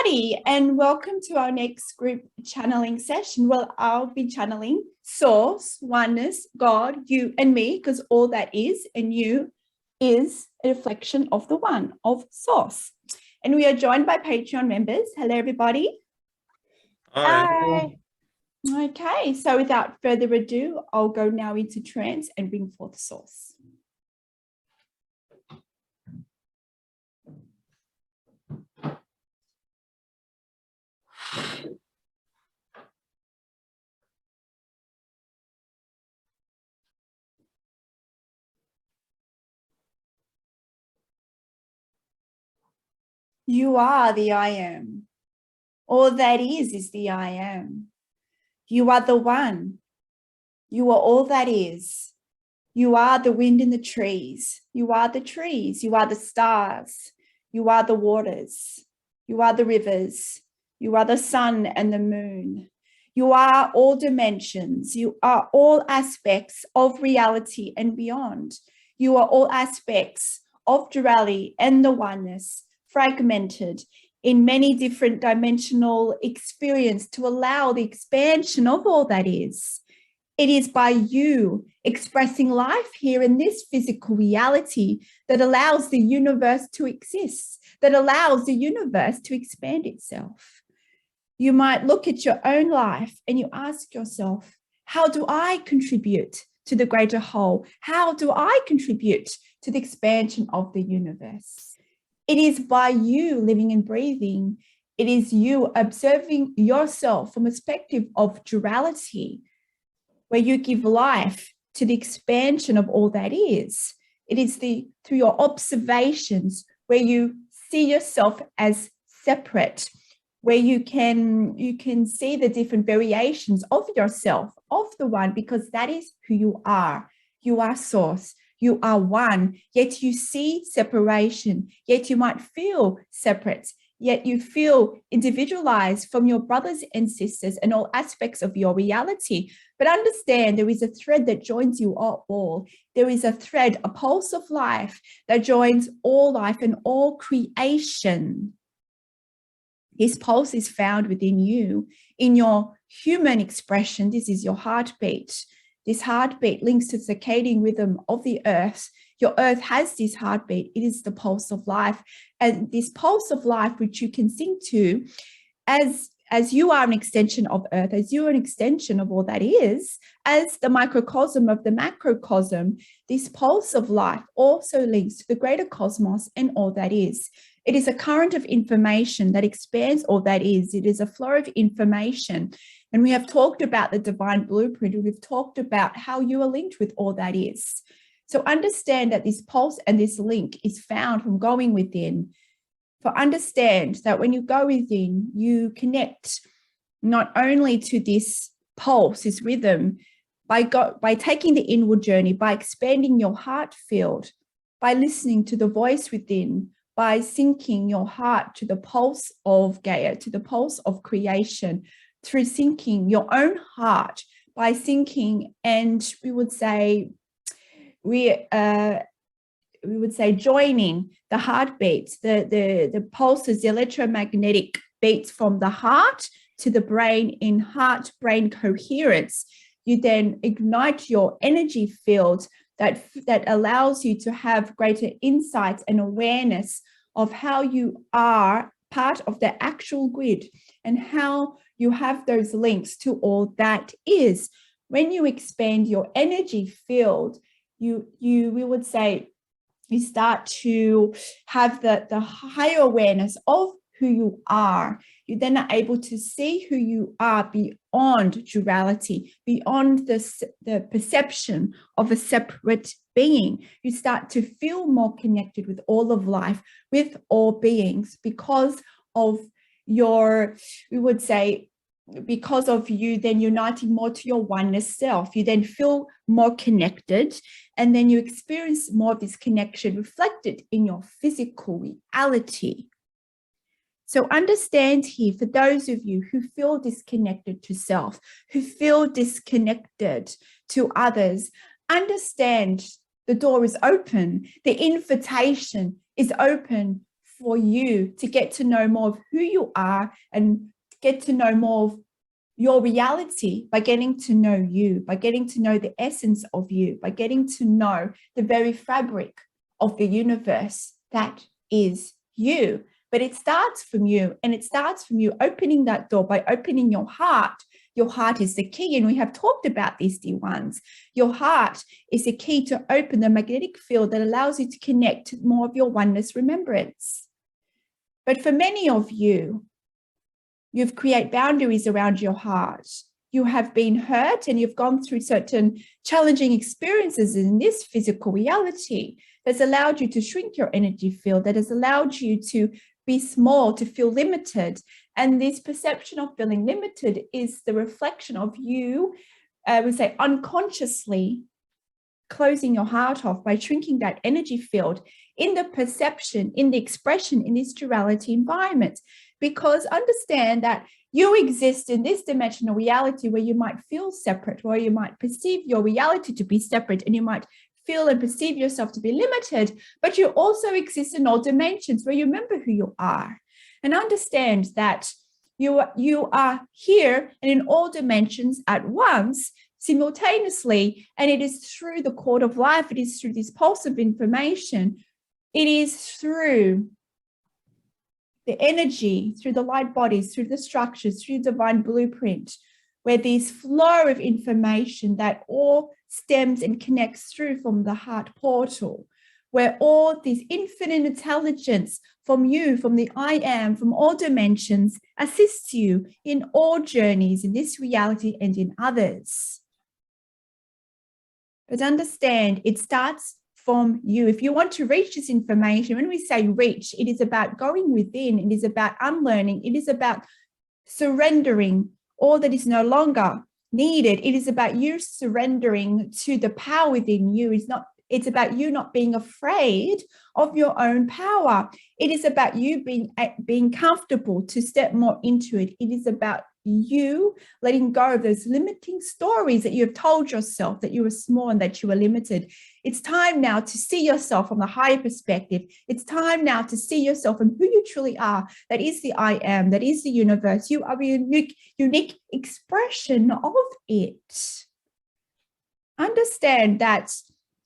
everybody, and welcome to our next group channeling session. Well, I'll be channeling Source, Oneness, God, you and me, because all that is and you is a reflection of the one, of Source. And we are joined by Patreon members. Hello, everybody. Hi. Okay, so without further ado, I'll go now into trance and bring forth Source. You are the I am. All that is the I am. You are the one. You are all that is. You are the wind in the trees. You are the trees. You are the stars. You are the waters. You are the rivers. You are the sun and the moon. You are all dimensions. You are all aspects of reality and beyond. You are all aspects of duality and the oneness, fragmented in many different dimensional experience to allow the expansion of all that is. It is by you expressing life here in this physical reality that allows the universe to exist, that allows the universe to expand itself. You might look at your own life and you ask yourself, how do I contribute to the greater whole? How do I contribute to the expansion of the universe? It is by you living and breathing. It is you observing yourself from a perspective of duality, where you give life to the expansion of all that is. It is through your observations where you see yourself as separate, where you can see the different variations of yourself, of the one, because that is who you are. You are Source. You are one, yet you see separation, yet you might feel separate, yet you feel individualized from your brothers and sisters and all aspects of your reality. But understand there is a thread that joins you all. There is a thread, a pulse of life that joins all life and all creation. This pulse is found within you, in your human expression. This is your heartbeat. This heartbeat links to the circadian rhythm of the earth. Your earth has this heartbeat. It is the pulse of life. And this pulse of life, which you can sing to, as you are an extension of earth, as you are an extension of all that is, as the microcosm of the macrocosm, this pulse of life also links to the greater cosmos and all that is. It is a current of information that expands all that is. It is a flow of information. And we have talked about the divine blueprint. We've talked about how you are linked with all that is. So understand that this pulse and this link is found from going within. For understand that when you go within, you connect not only to this pulse, this rhythm, by taking the inward journey, by expanding your heart field, by listening to the voice within, by syncing your heart to the pulse of Gaia, to the pulse of creation, through syncing your own heart, by syncing, and we would say joining the heartbeats, the pulses, the electromagnetic beats from the heart to the brain in heart-brain coherence. You then ignite your energy field that allows you to have greater insights and awareness of how you are part of the actual grid and how you have those links to all that is. When you expand your energy field, we would say you start to have the higher awareness of who you are. You then are able to see who you are beyond duality, beyond the perception of a separate being. You start to feel more connected with all of life, with all beings, because of your, we would say, because of you then uniting more to your oneness self. You then feel more connected, and then you experience more of this connection reflected in your physical reality. So understand here, for those of you who feel disconnected to self, who feel disconnected to others, understand the door is open. The invitation is open for you to get to know more of who you are and get to know more of your reality by getting to know you, by getting to know the essence of you, by getting to know the very fabric of the universe that is you. But it starts from you, and it starts from you opening that door by opening your heart. Your heart is the key, and we have talked about these, dear ones. Your heart is the key to open the magnetic field that allows you to connect to more of your oneness remembrance. But for many of you, you've created boundaries around your heart. You have been hurt and you've gone through certain challenging experiences in this physical reality that's allowed you to shrink your energy field, that has allowed you to be small, to feel limited. And this perception of feeling limited is the reflection of you, I would say, unconsciously closing your heart off by shrinking that energy field in the perception, in the expression, in this duality environment. Because understand that you exist in this dimensional reality where you might feel separate, where you might perceive your reality to be separate, and you might feel and perceive yourself to be limited, but you also exist in all dimensions where you remember who you are. And understand that you are here and in all dimensions at once, simultaneously, and it is through the chord of life, it is through this pulse of information, it is through the energy, through the light bodies, through the structures, through divine blueprint, where this flow of information that all stems and connects through from the heart portal, where all this infinite intelligence from you, from the I am, from all dimensions, assists you in all journeys in this reality and in others. But understand, it starts from you. If you want to reach this information, when we say reach, it is about going within, it is about unlearning, it is about surrendering all that is no longer needed. It is about you surrendering to the power within you. It's about you not being afraid of your own power. It is about you being comfortable to step more into it. It is about you letting go of those limiting stories that you have told yourself that you were small and that you were limited. It's time now to see yourself from the higher perspective. It's time now to see yourself and who you truly are. That is the I am, that is the universe. You are a unique expression of it. Understand that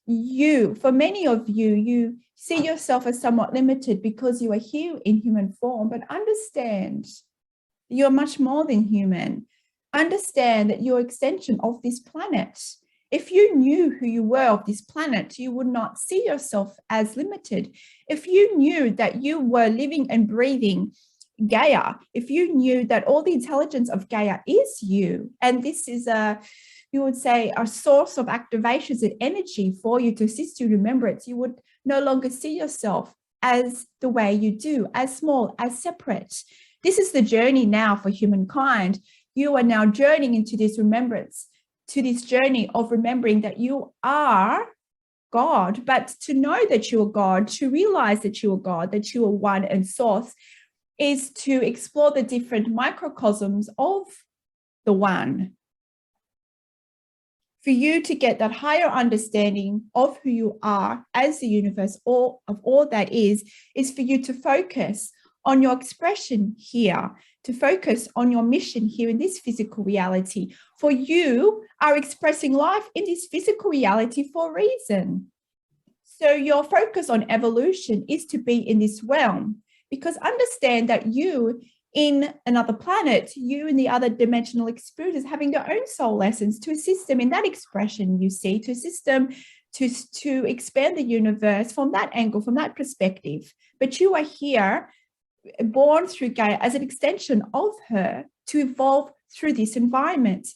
you, for many of you, you see yourself as somewhat limited because you are here in human form, but understand you're much more than human. Understand that you're an extension of this planet. If you knew who you were of this planet, you would not see yourself as limited. If you knew that you were living and breathing Gaia, if you knew that all the intelligence of Gaia is you, and this is you would say, a source of activations and energy for you to assist you in remembrance, you would no longer see yourself as the way you do, as small, as separate. This is the journey now for humankind. You are now journeying into this remembrance, to this journey of remembering that you are God, but to know that you are God, to realize that you are God, that you are one and source, is to explore the different microcosms of the one. For you to get that higher understanding of who you are as the universe, or of all that is for you to focus on your expression here, to focus on your mission here in this physical reality. For you are expressing life in this physical reality for a reason. So your focus on evolution is to be in this realm, because understand that you in another planet, you in the other dimensional experiences, having their own soul lessons to assist them in that expression, you see, to assist them to expand the universe from that angle, from that perspective. But you are here, born through Gaia as an extension of her to evolve through this environment.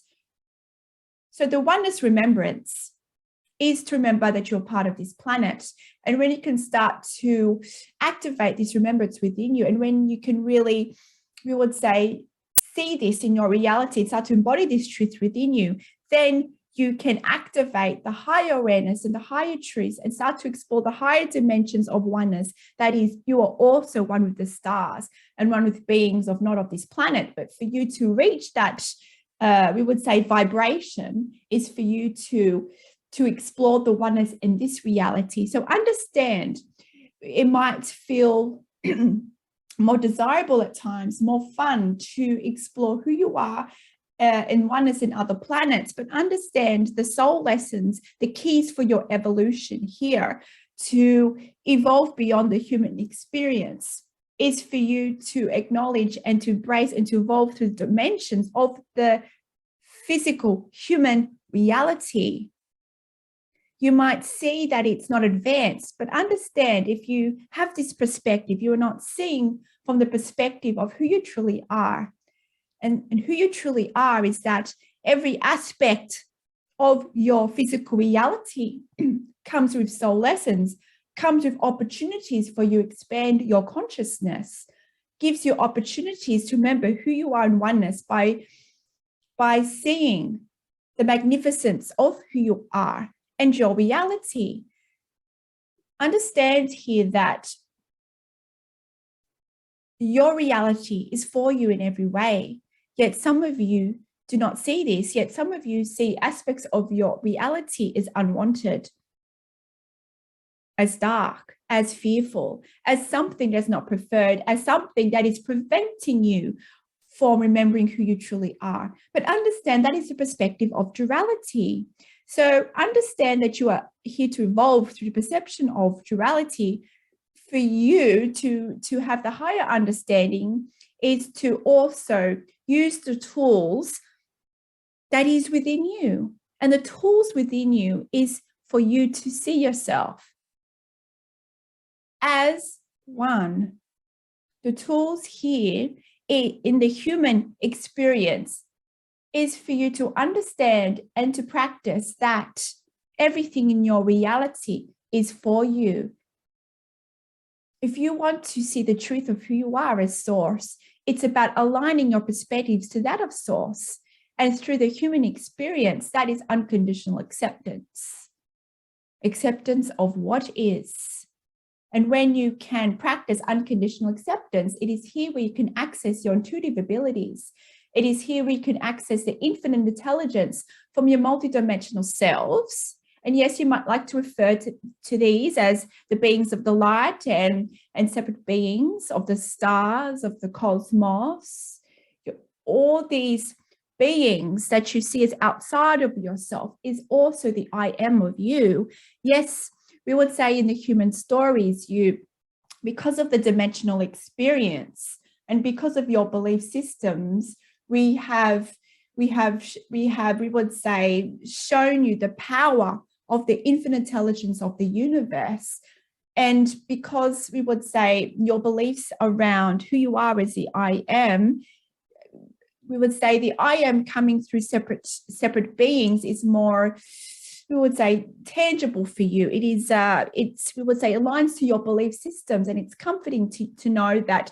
So the oneness remembrance is to remember that you're part of this planet. And when you can start to activate this remembrance within you, and when you can really, we would say, see this in your reality, start to embody this truth within you, then you can activate the higher awareness and the higher truths and start to explore the higher dimensions of oneness. That is, you are also one with the stars and one with beings of not of this planet. But for you to reach that, we would say, vibration is for you to explore the oneness in this reality. So understand, it might feel more desirable at times, more fun to explore who you are in oneness in other planets, but understand the soul lessons, the keys for your evolution here to evolve beyond the human experience is for you to acknowledge and to embrace and to evolve through the dimensions of the physical human reality. You might see that it's not advanced, but understand if you have this perspective, you are not seeing from the perspective of who you truly are. And who you truly are is that every aspect of your physical reality comes with soul lessons, comes with opportunities for you to expand your consciousness, gives you opportunities to remember who you are in oneness by seeing the magnificence of who you are and your reality. Understand here that your reality is for you in every way. Yet some of you do not see this, yet some of you see aspects of your reality as unwanted, as dark, as fearful, as something that's not preferred, as something that is preventing you from remembering who you truly are. But understand that is the perspective of duality. So understand that you are here to evolve through the perception of duality. For you to have the higher understanding is to also use the tools that is within you. And the tools within you is for you to see yourself as one. The tools here in the human experience is for you to understand and to practice that everything in your reality is for you. If you want to see the truth of who you are as source, it's about aligning your perspectives to that of source. And through the human experience, that is unconditional acceptance. Acceptance of what is. And when you can practice unconditional acceptance, it is here where you can access your intuitive abilities. It is here where you can access the infinite intelligence from your multidimensional selves. And yes, you might like to refer to these as the beings of the light and separate beings of the stars, of the cosmos. All these beings that you see as outside of yourself is also the I am of you. Yes, we would say in the human stories, because of the dimensional experience and because of your belief systems, we would say, shown you the power of the infinite intelligence of the universe. And because we would say your beliefs around who you are as the I am, we would say the I am coming through separate beings is more, we would say, tangible for you. It is, we would say, aligns to your belief systems, and it's comforting to know that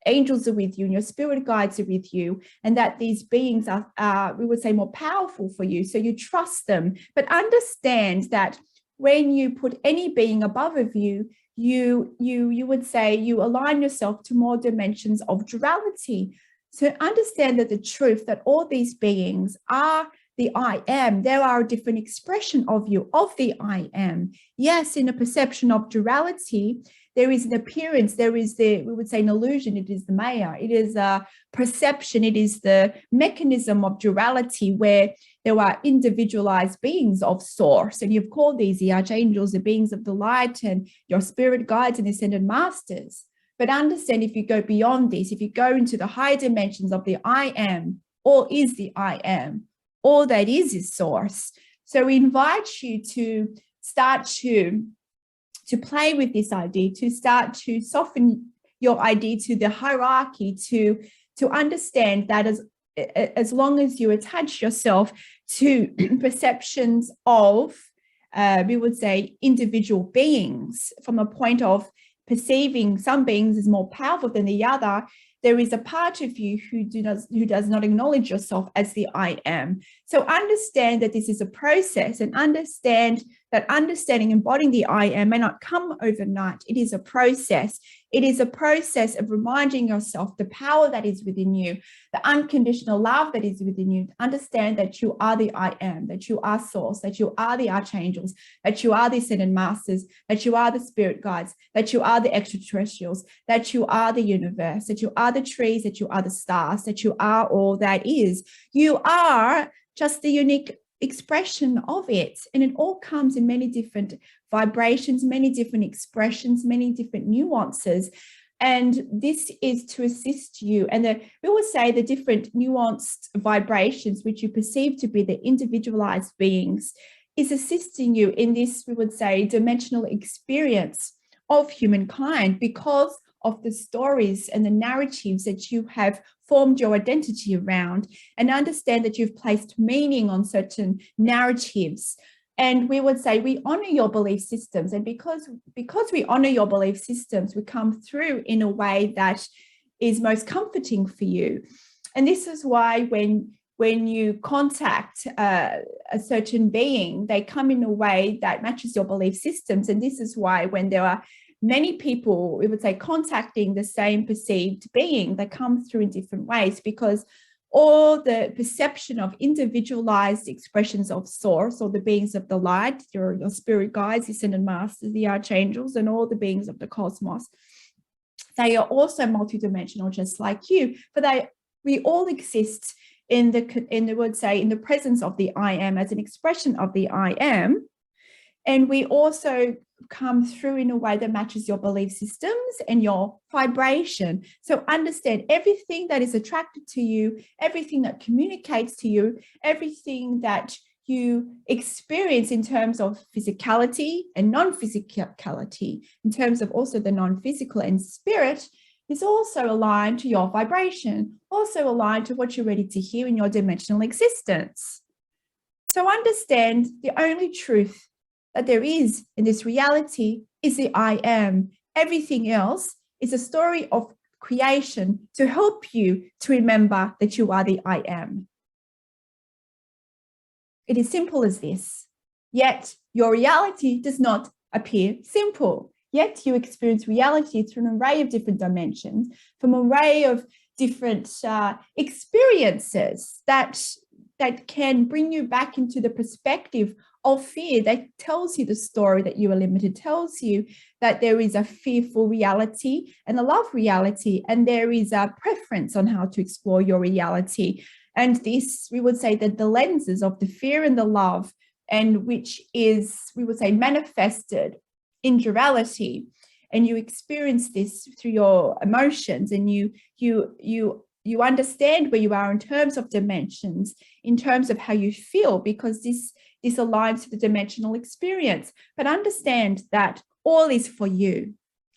angels are with you and your spirit guides are with you, and that these beings are, we would say, more powerful for you. So you trust them, but understand that when you put any being above of you, you would say you align yourself to more dimensions of duality. So understand that the truth that all these beings are the I am. There are a different expression of you, of the I am. Yes, in a perception of duality, there is an appearance, there is we would say, an illusion. It is the Maya. It is a perception. It is the mechanism of duality where there are individualized beings of source. And you've called these the archangels, the beings of the light, and your spirit guides and ascended masters. But understand, if you go beyond this, if you go into the higher dimensions of the I am, all is the I am, all that is source. So we invite you to start to play with this idea, to start to soften your idea to the hierarchy, to understand that as long as you attach yourself to perceptions of, we would say, individual beings from a point of perceiving some beings as more powerful than the other, there is a part of you who does not acknowledge yourself as the I am. So understand that this is a process, and understand that understanding, embodying the I am may not come overnight. It is a process. It is a process of reminding yourself the power that is within you, the unconditional love that is within you. Understand that you are the I am, that you are source, that you are the archangels, that you are the ascended masters, that you are the spirit guides, that you are the extraterrestrials, that you are the universe, that you are the trees, that you are the stars, that you are all that is. You are just the unique expression of it, and it all comes in many different vibrations, many different expressions, many different nuances, and this is to assist you. And we will say the different nuanced vibrations which you perceive to be the individualized beings is assisting you in this, we would say, dimensional experience of humankind, because of the stories and the narratives that you have formed your identity around, and understand that you've placed meaning on certain narratives. And we would say we honor your belief systems. And because we honor your belief systems, we come through in a way that is most comforting for you. And this is why when you contact a certain being, they come in a way that matches your belief systems. And this is why when there are many people, we would say, contacting the same perceived being, they come through in different ways, because all the perception of individualized expressions of source, or the beings of the light, your spirit guides, the ascended masters, the archangels, and all the beings of the cosmos, they are also multidimensional, just like you. But we all exist in the presence of the I am, as an expression of the I am. And we also come through in a way that matches your belief systems and your vibration. So understand everything that is attracted to you, everything that communicates to you, everything that you experience in terms of physicality and non-physicality, in terms of also the non-physical and spirit, is also aligned to your vibration, also aligned to what you're ready to hear in your dimensional existence. So understand the only truth that there is in this reality is the I am. Everything else is a story of creation to help you to remember that you are the I am. It is simple as this. Yet your reality does not appear simple. Yet you experience reality through an array of different dimensions, from an array of different experiences that can bring you back into the perspective of fear, that tells you the story that you are limited, tells you that there is a fearful reality and a love reality, and there is a preference on how to explore your reality. And this, we would say, that the lenses of the fear and the love, and which is, we would say, manifested in duality, and you experience this through your emotions, and you understand where you are in terms of dimensions, in terms of how you feel, because this aligns to the dimensional experience. But understand that all is for you.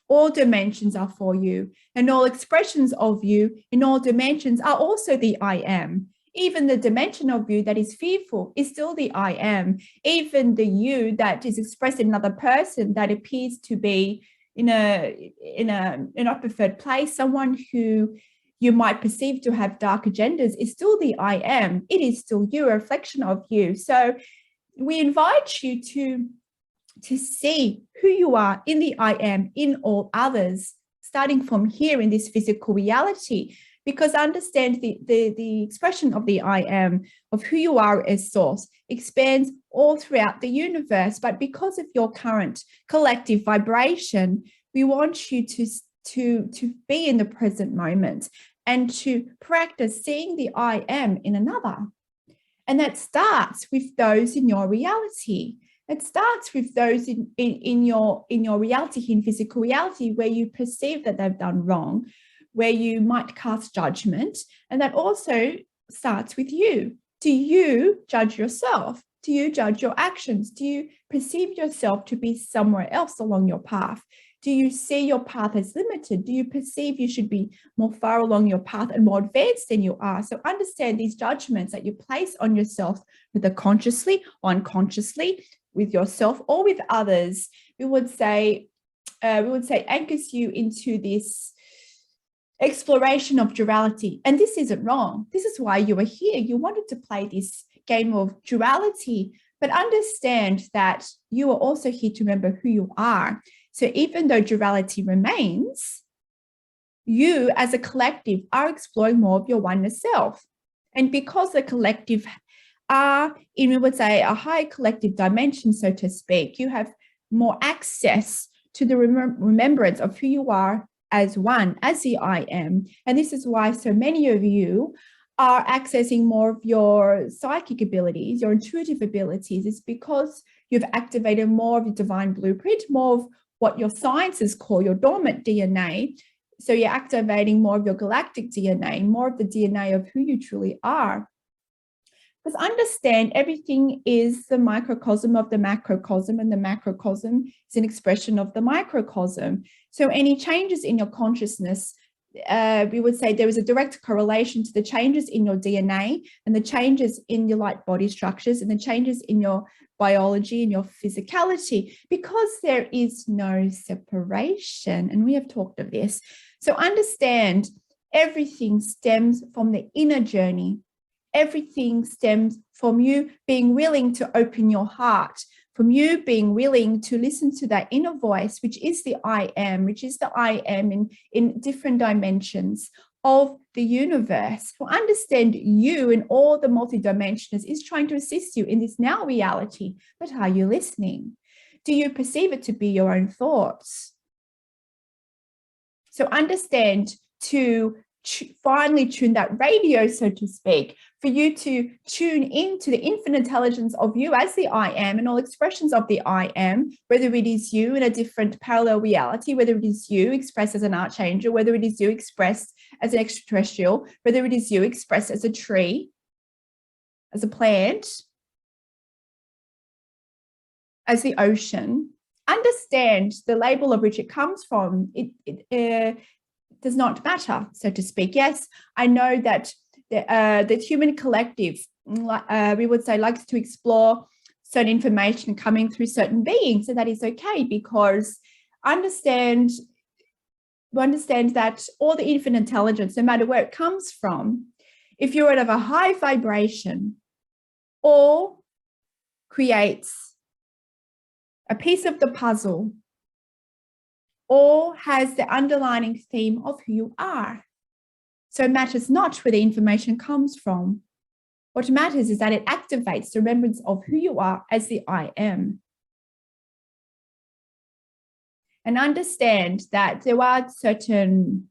All dimensions are for you, and all expressions of you in all dimensions are also the I am. Even the dimension of you that is fearful is still the I am. Even the you that is expressed in another person that appears to be in a preferred place, someone who you might perceive to have dark agendas, is still the I am. It is still you, a reflection of you. So we invite you to see who you are in the I am, in all others, starting from here in this physical reality, because understand the expression of the I am, of who you are as source, expands all throughout the universe. But because of your current collective vibration, we want you to be in the present moment and to practice seeing the I am in another. And that starts with those in your reality. It starts with those in your reality, in physical reality, where you perceive that they've done wrong, where you might cast judgment. And that also starts with you. Do you judge yourself? Do you judge your actions? Do you perceive yourself to be somewhere else along your path? Do you see your path as limited? Do you perceive you should be more far along your path and more advanced than you are? So understand these judgments that you place on yourself, whether consciously or unconsciously, with yourself or with others, we would say anchors you into this exploration of duality. And this isn't wrong. This is why you are here. You wanted to play this game of duality, But understand that you are also here to remember who you are. So even though duality remains, you as a collective are exploring more of your oneness self. And because the collective are in, we would say, a high collective dimension, so to speak, you have more access to the remembrance of who you are as one, as the I am. And this is why so many of you are accessing more of your psychic abilities, your intuitive abilities. It's because you've activated more of your divine blueprint, more of what your sciences call your dormant DNA. So you're activating more of your galactic DNA, more of the DNA of who you truly are. Because understand, everything is the microcosm of the macrocosm, and the macrocosm is an expression of the microcosm. So any changes in your consciousness, we would say there is a direct correlation to the changes in your DNA and the changes in your light body structures and the changes in your biology and your physicality, because there is no separation. And we have talked of this. So understand, everything stems from the inner journey. Everything stems from you being willing to open your heart, from you being willing to listen to that inner voice, which is the I am, which is the I am in different dimensions of the universe. For understand, you in all the multidimensions is trying to assist you in this now reality. But are you listening? Do you perceive it to be your own thoughts? So understand, to finally tune that radio, so to speak, for you to tune into the infinite intelligence of you as the I am and all expressions of the I am, whether it is you in a different parallel reality, whether it is you expressed as an archangel, whether it is you expressed as an extraterrestrial, whether it is you expressed as a tree, as a plant, as the ocean. Understand the label of which it comes from. It does not matter, so to speak. Yes, I know that the human collective, we would say, likes to explore certain information coming through certain beings, and that is okay, because understand that all the infinite intelligence, no matter where it comes from, if you're of a high vibration, all creates a piece of the puzzle, or has the underlying theme of who you are. So it matters not where the information comes from. What matters is that it activates the remembrance of who you are as the I am. And understand that there are certain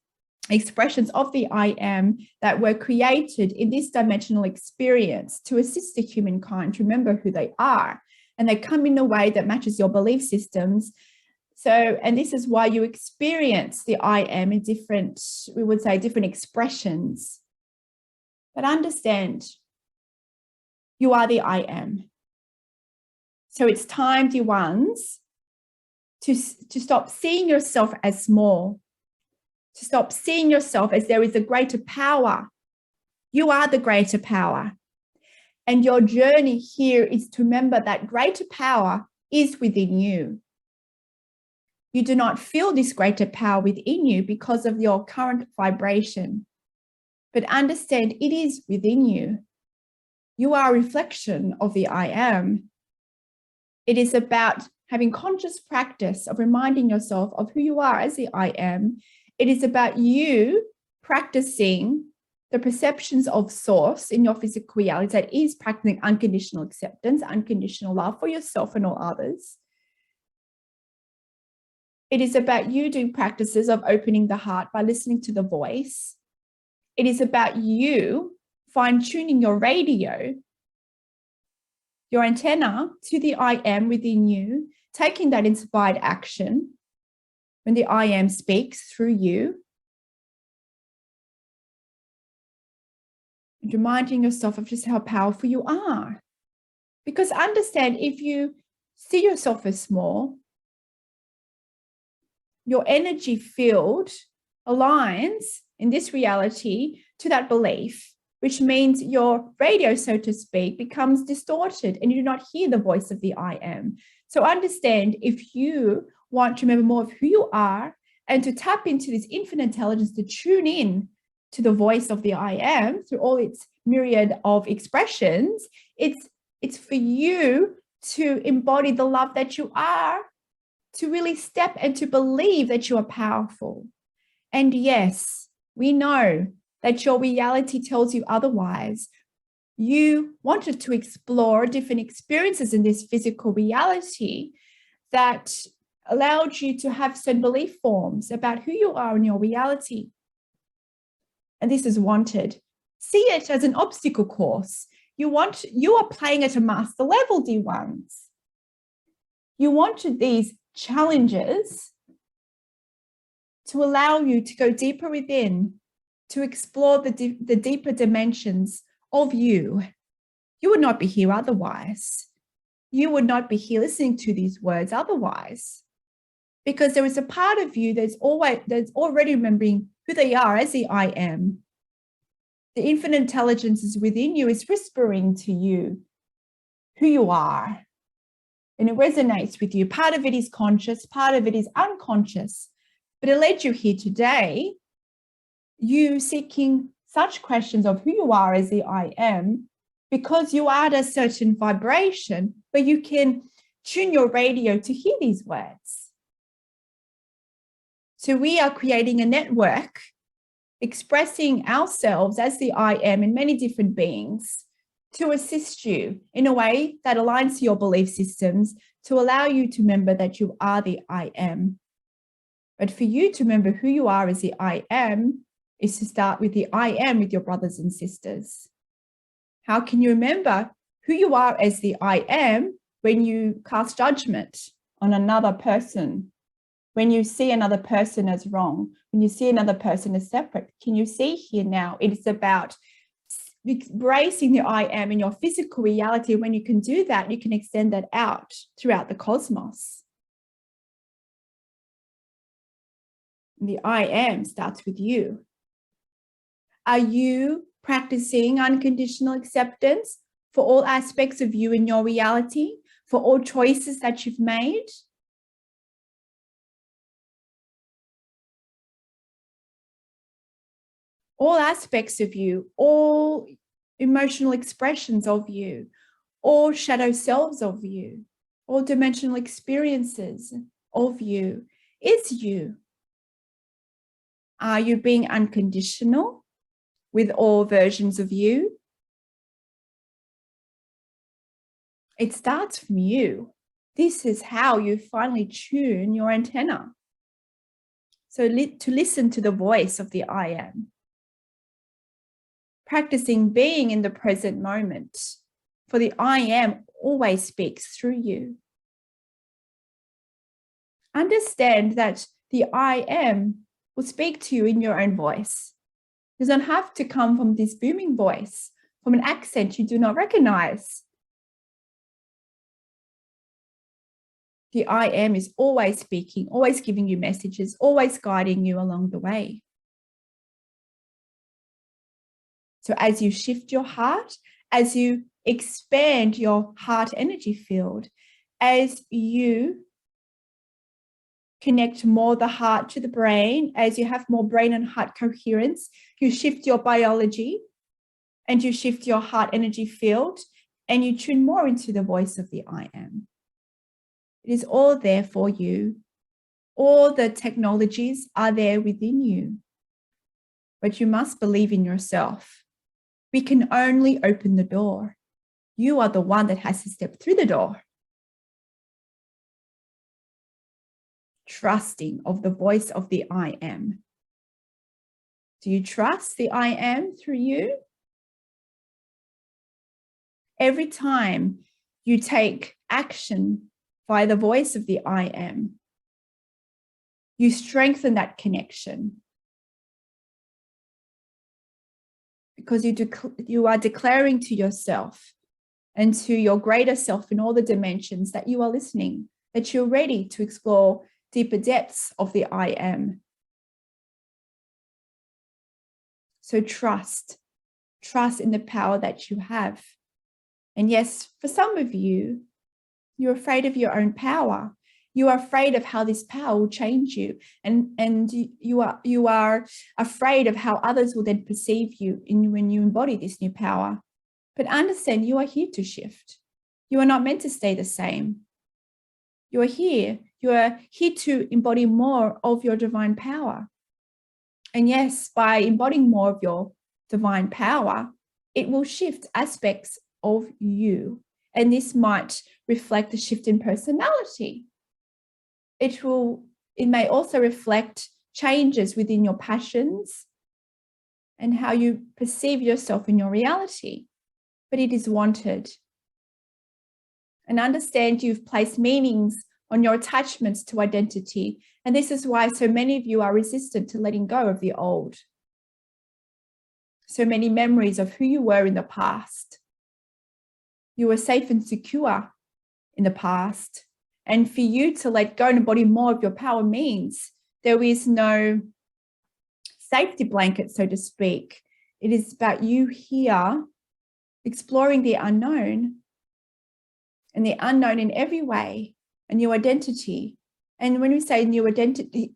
expressions of the I am that were created in this dimensional experience to assist the humankind to remember who they are. And they come in a way that matches your belief systems. So, and this is why you experience the I am in different, we would say, different expressions. But understand, you are the I am. So it's time, dear ones, to stop seeing yourself as small, to stop seeing yourself as there is a greater power. You are the greater power. And your journey here is to remember that greater power is within you. You do not feel this greater power within you because of your current vibration. But understand, it is within you. You are a reflection of the I am. It is about having conscious practice of reminding yourself of who you are as the I am. It is about you practicing the perceptions of source in your physical reality, that is practicing unconditional acceptance, unconditional love for yourself and all others. It is about you doing practices of opening the heart by listening to the voice. It is about you fine-tuning your radio, your antenna to the I am within you, taking that inspired action when the I am speaks through you, and reminding yourself of just how powerful you are. Because understand, if you see yourself as small, your energy field aligns in this reality to that belief, which means your radio, so to speak, becomes distorted and you do not hear the voice of the I am. So understand, if you want to remember more of who you are and to tap into this infinite intelligence, to tune in to the voice of the I am through all its myriad of expressions, it's for you to embody the love that you are, to really step and to believe that you are powerful. And yes, we know that your reality tells you otherwise. You wanted to explore different experiences in this physical reality that allowed you to have certain belief forms about who you are in your reality. And this is wanted. See it as an obstacle course. You are playing at a master level, D1s. You wanted these challenges to allow you to go deeper within, to explore the deeper dimensions of you. You would not be here otherwise. You would not be here listening to these words otherwise, because there is a part of you that's already remembering who they are as the I am. The infinite intelligence is within you, is whispering to you who you are, and it resonates with you. Part of it is conscious, part of it is unconscious, but it led you here today, you seeking such questions of who you are as the I am, because you are at a certain vibration where you can tune your radio to hear these words. So we are creating a network, expressing ourselves as the I am in many different beings to assist you in a way that aligns to your belief systems, to allow you to remember that you are the I am. But for you to remember who you are as the I am is to start with the I am with your brothers and sisters. How can you remember who you are as the I am when you cast judgment on another person? When you see another person as wrong, when you see another person as separate? Can you see here now? It is about embracing the I am in your physical reality. When you can do that, you can extend that out throughout the cosmos. The I am starts with you. Are you practicing unconditional acceptance for all aspects of you in your reality, for all choices that you've made? All aspects of you, all emotional expressions of you, all shadow selves of you, all dimensional experiences of you is you. Are you being unconditional with all versions of you? It starts from you. This is how you finally tune your antenna. So to listen to the voice of the I am. Practicing being in the present moment, for the I am always speaks through you. Understand that the I am will speak to you in your own voice. It doesn't have to come from this booming voice, from an accent you do not recognize. The I am is always speaking, always giving you messages, always guiding you along the way. So as you shift your heart, as you expand your heart energy field, as you connect more the heart to the brain, as you have more brain and heart coherence, you shift your biology and you shift your heart energy field and you tune more into the voice of the I am. It is all there for you. All the technologies are there within you, but you must believe in yourself. We can only open the door. You are the one that has to step through the door. Trusting of the voice of the I am. Do you trust the I am through you? Every time you take action by the voice of the I am, you strengthen that connection. Because you are declaring to yourself and to your greater self in all the dimensions that you are listening, that you're ready to explore deeper depths of the I am. So trust in the power that you have. And yes, for some of you, you're afraid of your own power. You are afraid of how this power will change you. And you are afraid of how others will then perceive you when you embody this new power. But understand you are here to shift. You are not meant to stay the same. You are here. You are here to embody more of your divine power. And yes, by embodying more of your divine power, it will shift aspects of you. And this might reflect a shift in personality. It may also reflect changes within your passions and how you perceive yourself in your reality. But it is wanted. And understand you've placed meanings on your attachments to identity. And this is why so many of you are resistant to letting go of the old. So many memories of who you were in the past. You were safe and secure in the past. And for you to let go and embody more of your power means there is no safety blanket, so to speak. It is about you here exploring the unknown, and the unknown in every way, a new identity. And when we say new identity,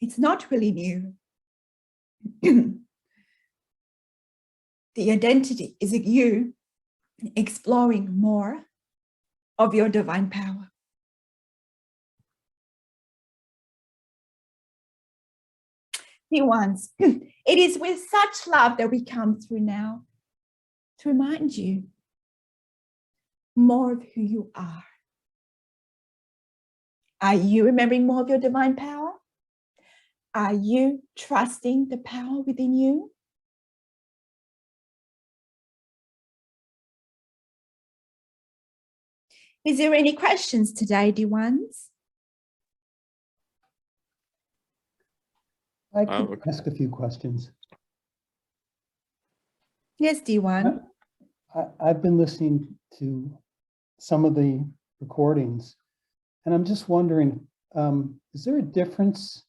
it's not really new. The identity is you exploring more of your divine power. Dear ones, it is with such love that we come through now to remind you more of who you are. Are you remembering more of your divine power? Are you trusting the power within you? Is there any questions today, dear ones? I could ask a few questions. Yes, dear one. I've been listening to some of the recordings, and I'm just wondering, is there a difference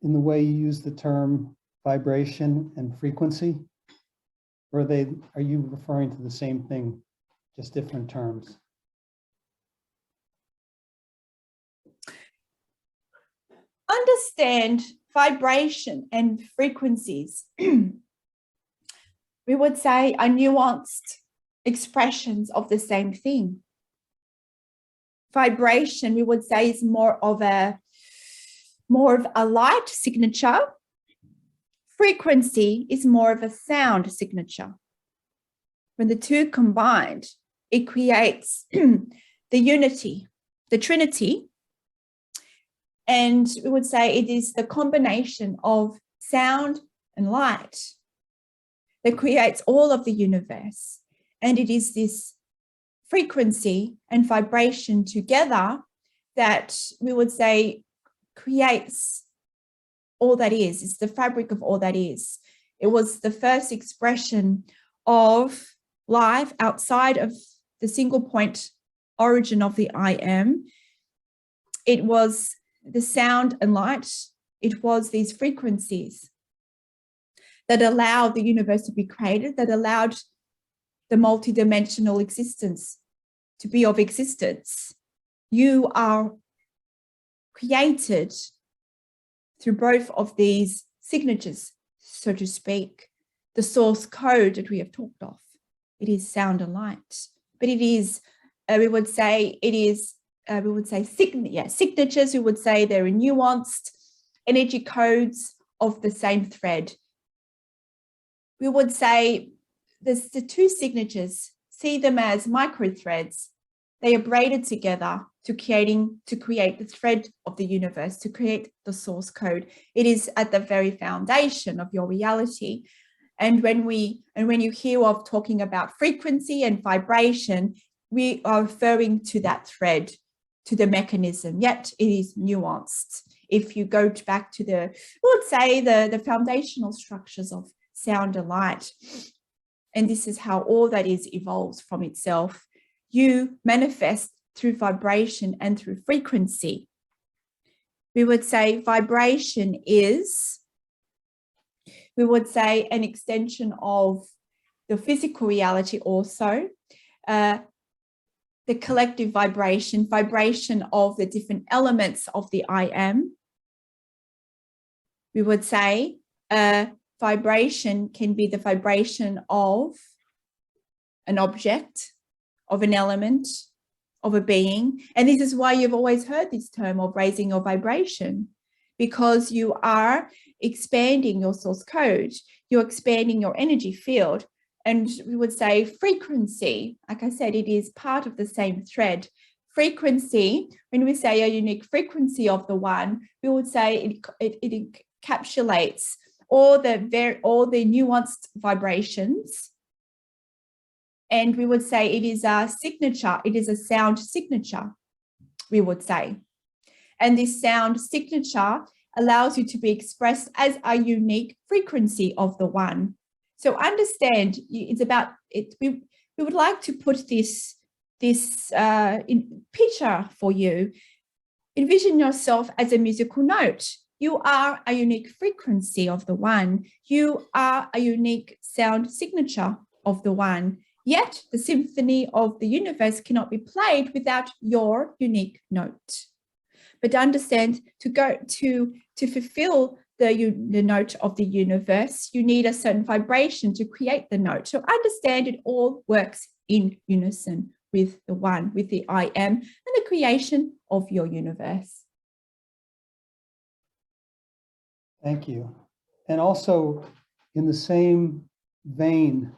in the way you use the term vibration and frequency? Or are you referring to the same thing, just different terms? Understand vibration and frequencies, we would say, are nuanced expressions of the same thing. Vibration, we would say, is more of a light signature. Frequency is more of a sound signature. When the two combined, it creates the unity, the Trinity. And we would say it is the combination of sound and light that creates all of the universe. And it is this frequency and vibration together that we would say creates all that is. It's the fabric of all that is. It was the first expression of life outside of the single point origin of the I am. It was the sound and light. It was these frequencies that allowed the universe to be created, that allowed the multidimensional existence to be of existence. You are created through both of these signatures, so to speak. The source code that we have talked of, it is sound and light, but it is, we would say signatures. We would say they're nuanced energy codes of the same thread. We would say there's the two signatures, see them as micro threads. They are braided together to create the thread of the universe, to create the source code. It is at the very foundation of your reality. And when you hear of talking about frequency and vibration, we are referring to that thread, to the mechanism, yet it is nuanced. If you go back to the foundational structures of sound and light, and this is how all that is evolves from itself. You manifest through vibration and through frequency. We would say vibration is, we would say, an extension of the physical reality also, the collective vibration of the different elements of the I am. We would say vibration can be the vibration of an object, of an element, of a being. And this is why you've always heard this term of raising your vibration, because you are expanding your source code, you're expanding your energy field. And we would say frequency, like I said, it is part of the same thread. Frequency, when we say a unique frequency of the one, we would say it encapsulates all the nuanced vibrations. And we would say it is a signature, it is a sound signature, we would say. And this sound signature allows you to be expressed as a unique frequency of the one. So understand, it's about it. We would like to put this in picture for you. Envision yourself as a musical note. You are a unique frequency of the one. You are a unique sound signature of the one. Yet the symphony of the universe cannot be played without your unique note. But understand, to fulfill the note of the universe, you need a certain vibration to create the note. So understand it all works in unison with the one, with the I am, and the creation of your universe. Thank you. And also, in the same vein,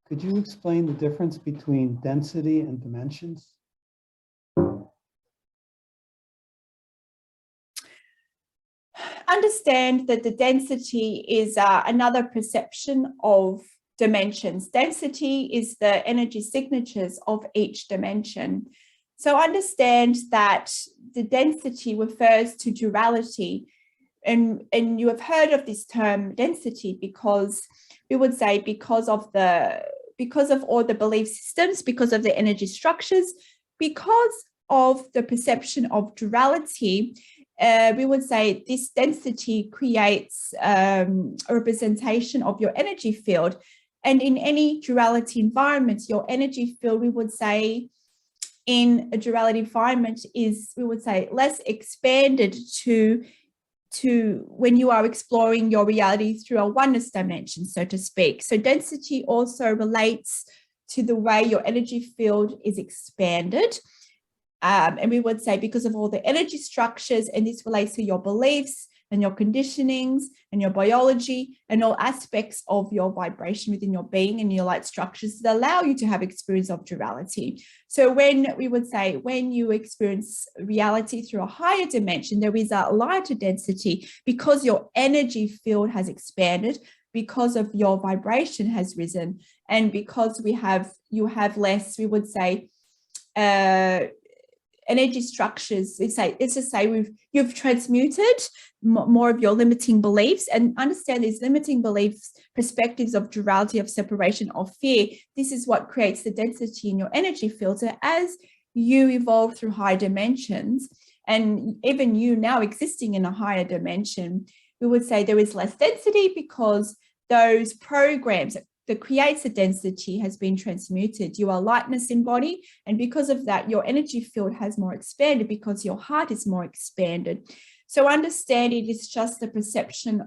could you explain the difference between density and dimensions? Understand that the density is another perception of dimensions. Density is the energy signatures of each dimension. So understand that the density refers to duality. And you have heard of this term density because we would say because of all the belief systems, because of the energy structures, because of the perception of duality, we would say this density creates a representation of your energy field. And in any duality environment, your energy field, we would say, in a duality environment is, we would say, less expanded to when you are exploring your reality through a oneness dimension, so to speak. So density also relates to the way your energy field is expanded. And we would say because of all the energy structures, and this relates to your beliefs and your conditionings and your biology and all aspects of your vibration within your being and your light structures that allow you to have experience of duality. So when we would say, when you experience reality through a higher dimension, there is a lighter density because your energy field has expanded, because of your vibration has risen, and because you have less, we would say, energy structures. Let's just say you've transmuted more of your limiting beliefs, and understand these limiting beliefs, perspectives of duality, of separation, of fear. This is what creates the density in your energy field. So as you evolve through higher dimensions, and even you now existing in a higher dimension, we would say there is less density because those programs that creates the density has been transmuted. You are lightness in body, and because of that, your energy field has more expanded because your heart is more expanded. So understand it is just the perception,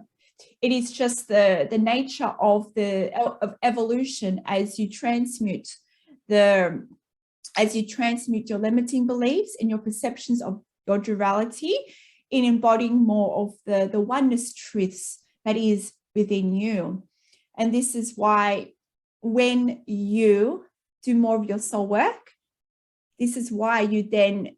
it is just the nature of evolution as you transmute your limiting beliefs and your perceptions of your duality in embodying more of the oneness truths that is within you. And this is why when you do more of your soul work, this is why you then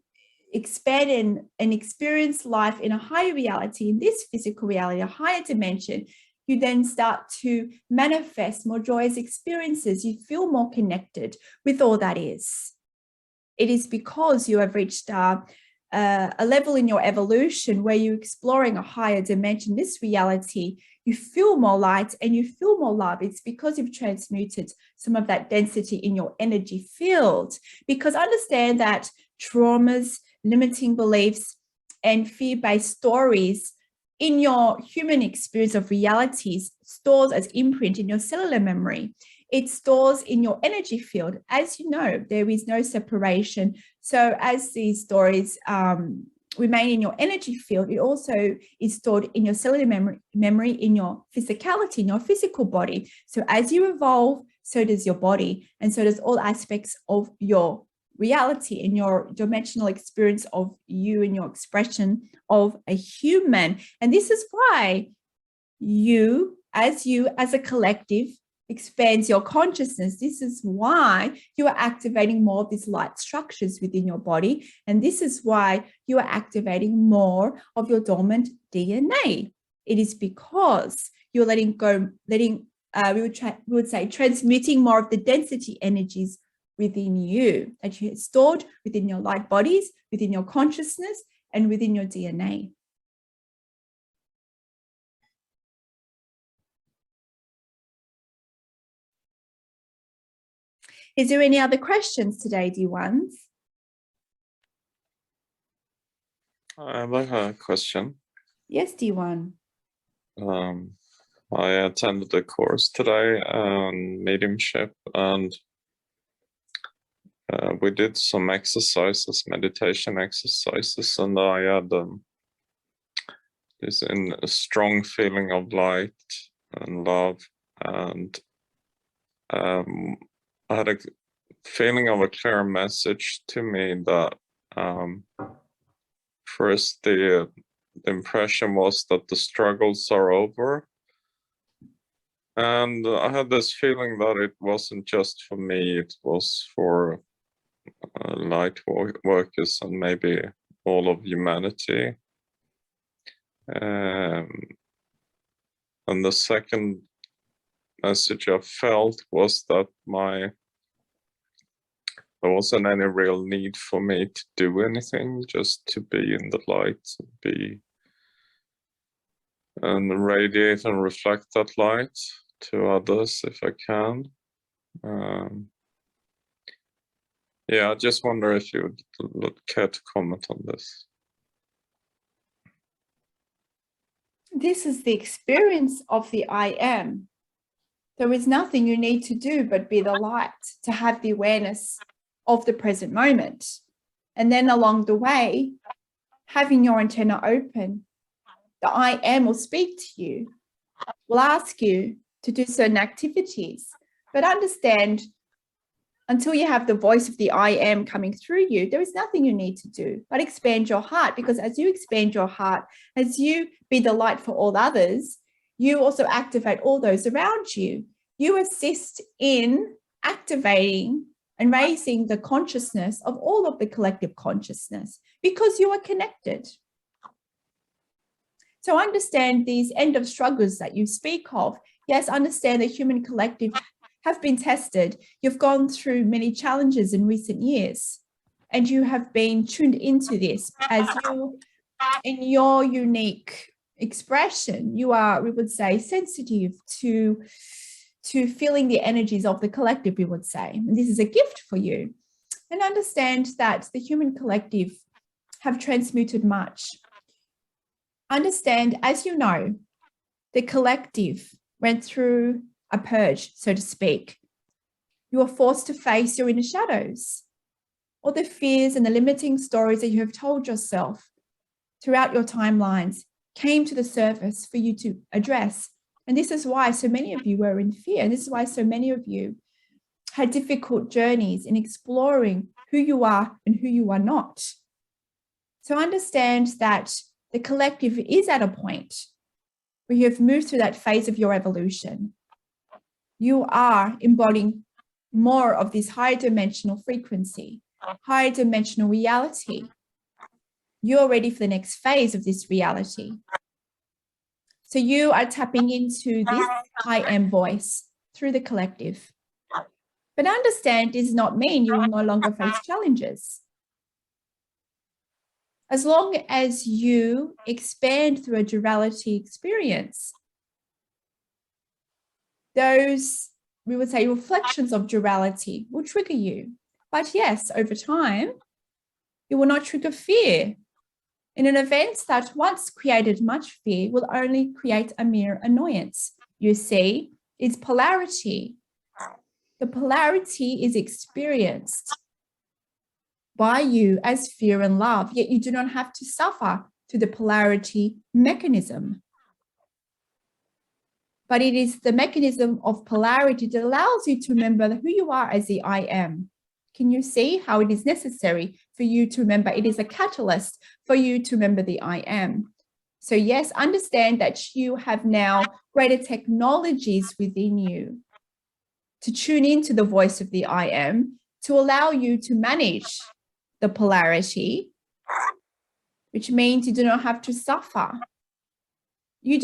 expand and experience life in a higher reality, in this physical reality, a higher dimension. You then start to manifest more joyous experiences. You feel more connected with all that is. It is because you have reached a level in your evolution where you're exploring a higher dimension, this reality. You feel more light and you feel more love. It's because you've transmuted some of that density in your energy field. Because understand that traumas, limiting beliefs, and fear-based stories in your human experience of realities stores as imprint in your cellular memory. It stores in your energy field. As you know, there is no separation. So as these stories remain in your energy field, it also is stored in your cellular memory, in your physicality, in your physical body. So as you evolve, so does your body, and so does all aspects of your reality and your dimensional experience of you and your expression of a human. And this is why you as a collective expands your consciousness. This is why you are activating more of these light structures within your body. And this is why you are activating more of your dormant DNA. It is because you're letting go, we would say transmuting more of the density energies within you that you have stored within your light bodies, within your consciousness, and within your DNA. Is there any other questions today, dear ones? I have a question. Yes, dear one. I attended a course today on mediumship, and we did some exercises, meditation exercises, and I had this a strong feeling of light and love, and I had a feeling of a clear message to me that first the impression was that the struggles are over, and I had this feeling that it wasn't just for me, it was for light workers and maybe all of humanity. And the second message I felt was that there wasn't any real need for me to do anything, just to be in the light, and radiate and reflect that light to others if I can. Yeah, I just wonder if you would care to comment on this. This is the experience of the I am. There is nothing you need to do but be the light, to have the awareness of the present moment. And then along the way, having your antenna open, the I am will speak to you, will ask you to do certain activities, but understand, until you have the voice of the I am coming through you, there is nothing you need to do but expand your heart, because as you expand your heart, as you be the light for all others, you also activate all those around you. You assist in activating and raising the consciousness of all of the collective consciousness, because you are connected. So understand these end of struggles that you speak of. Yes, understand the human collective have been tested. You've gone through many challenges in recent years, and you have been tuned into this as you, in your unique expression, you are, we would say, sensitive to feeling the energies of the collective, we would say. And this is a gift for you. And understand that the human collective have transmuted much. Understand, as you know, the collective went through a purge, so to speak. You are forced to face your inner shadows, all the fears and the limiting stories that you have told yourself throughout your timelines came to the surface for you to address. And this is why so many of you were in fear. And this is why so many of you had difficult journeys in exploring who you are and who you are not. So understand that the collective is at a point where you have moved through that phase of your evolution. You are embodying more of this higher dimensional frequency, higher dimensional reality. You're ready for the next phase of this reality. So you are tapping into this I am voice through the collective. But understand, does not mean you will no longer face challenges. As long as you expand through a duality experience, those, we would say, reflections of duality will trigger you. But yes, over time, it will not trigger fear. In an event that once created much fear will only create a mere annoyance. You see, it's polarity. The polarity is experienced. by you as fear and love, yet you do not have to suffer through the polarity mechanism. But it is the mechanism of polarity that allows you to remember who you are as the I am. Can you see how it is necessary for you to remember? It is a catalyst for you to remember the I am. So yes, understand that you have now greater technologies within you to tune into the voice of the I am, to allow you to manage the polarity, which means you do not have to suffer. You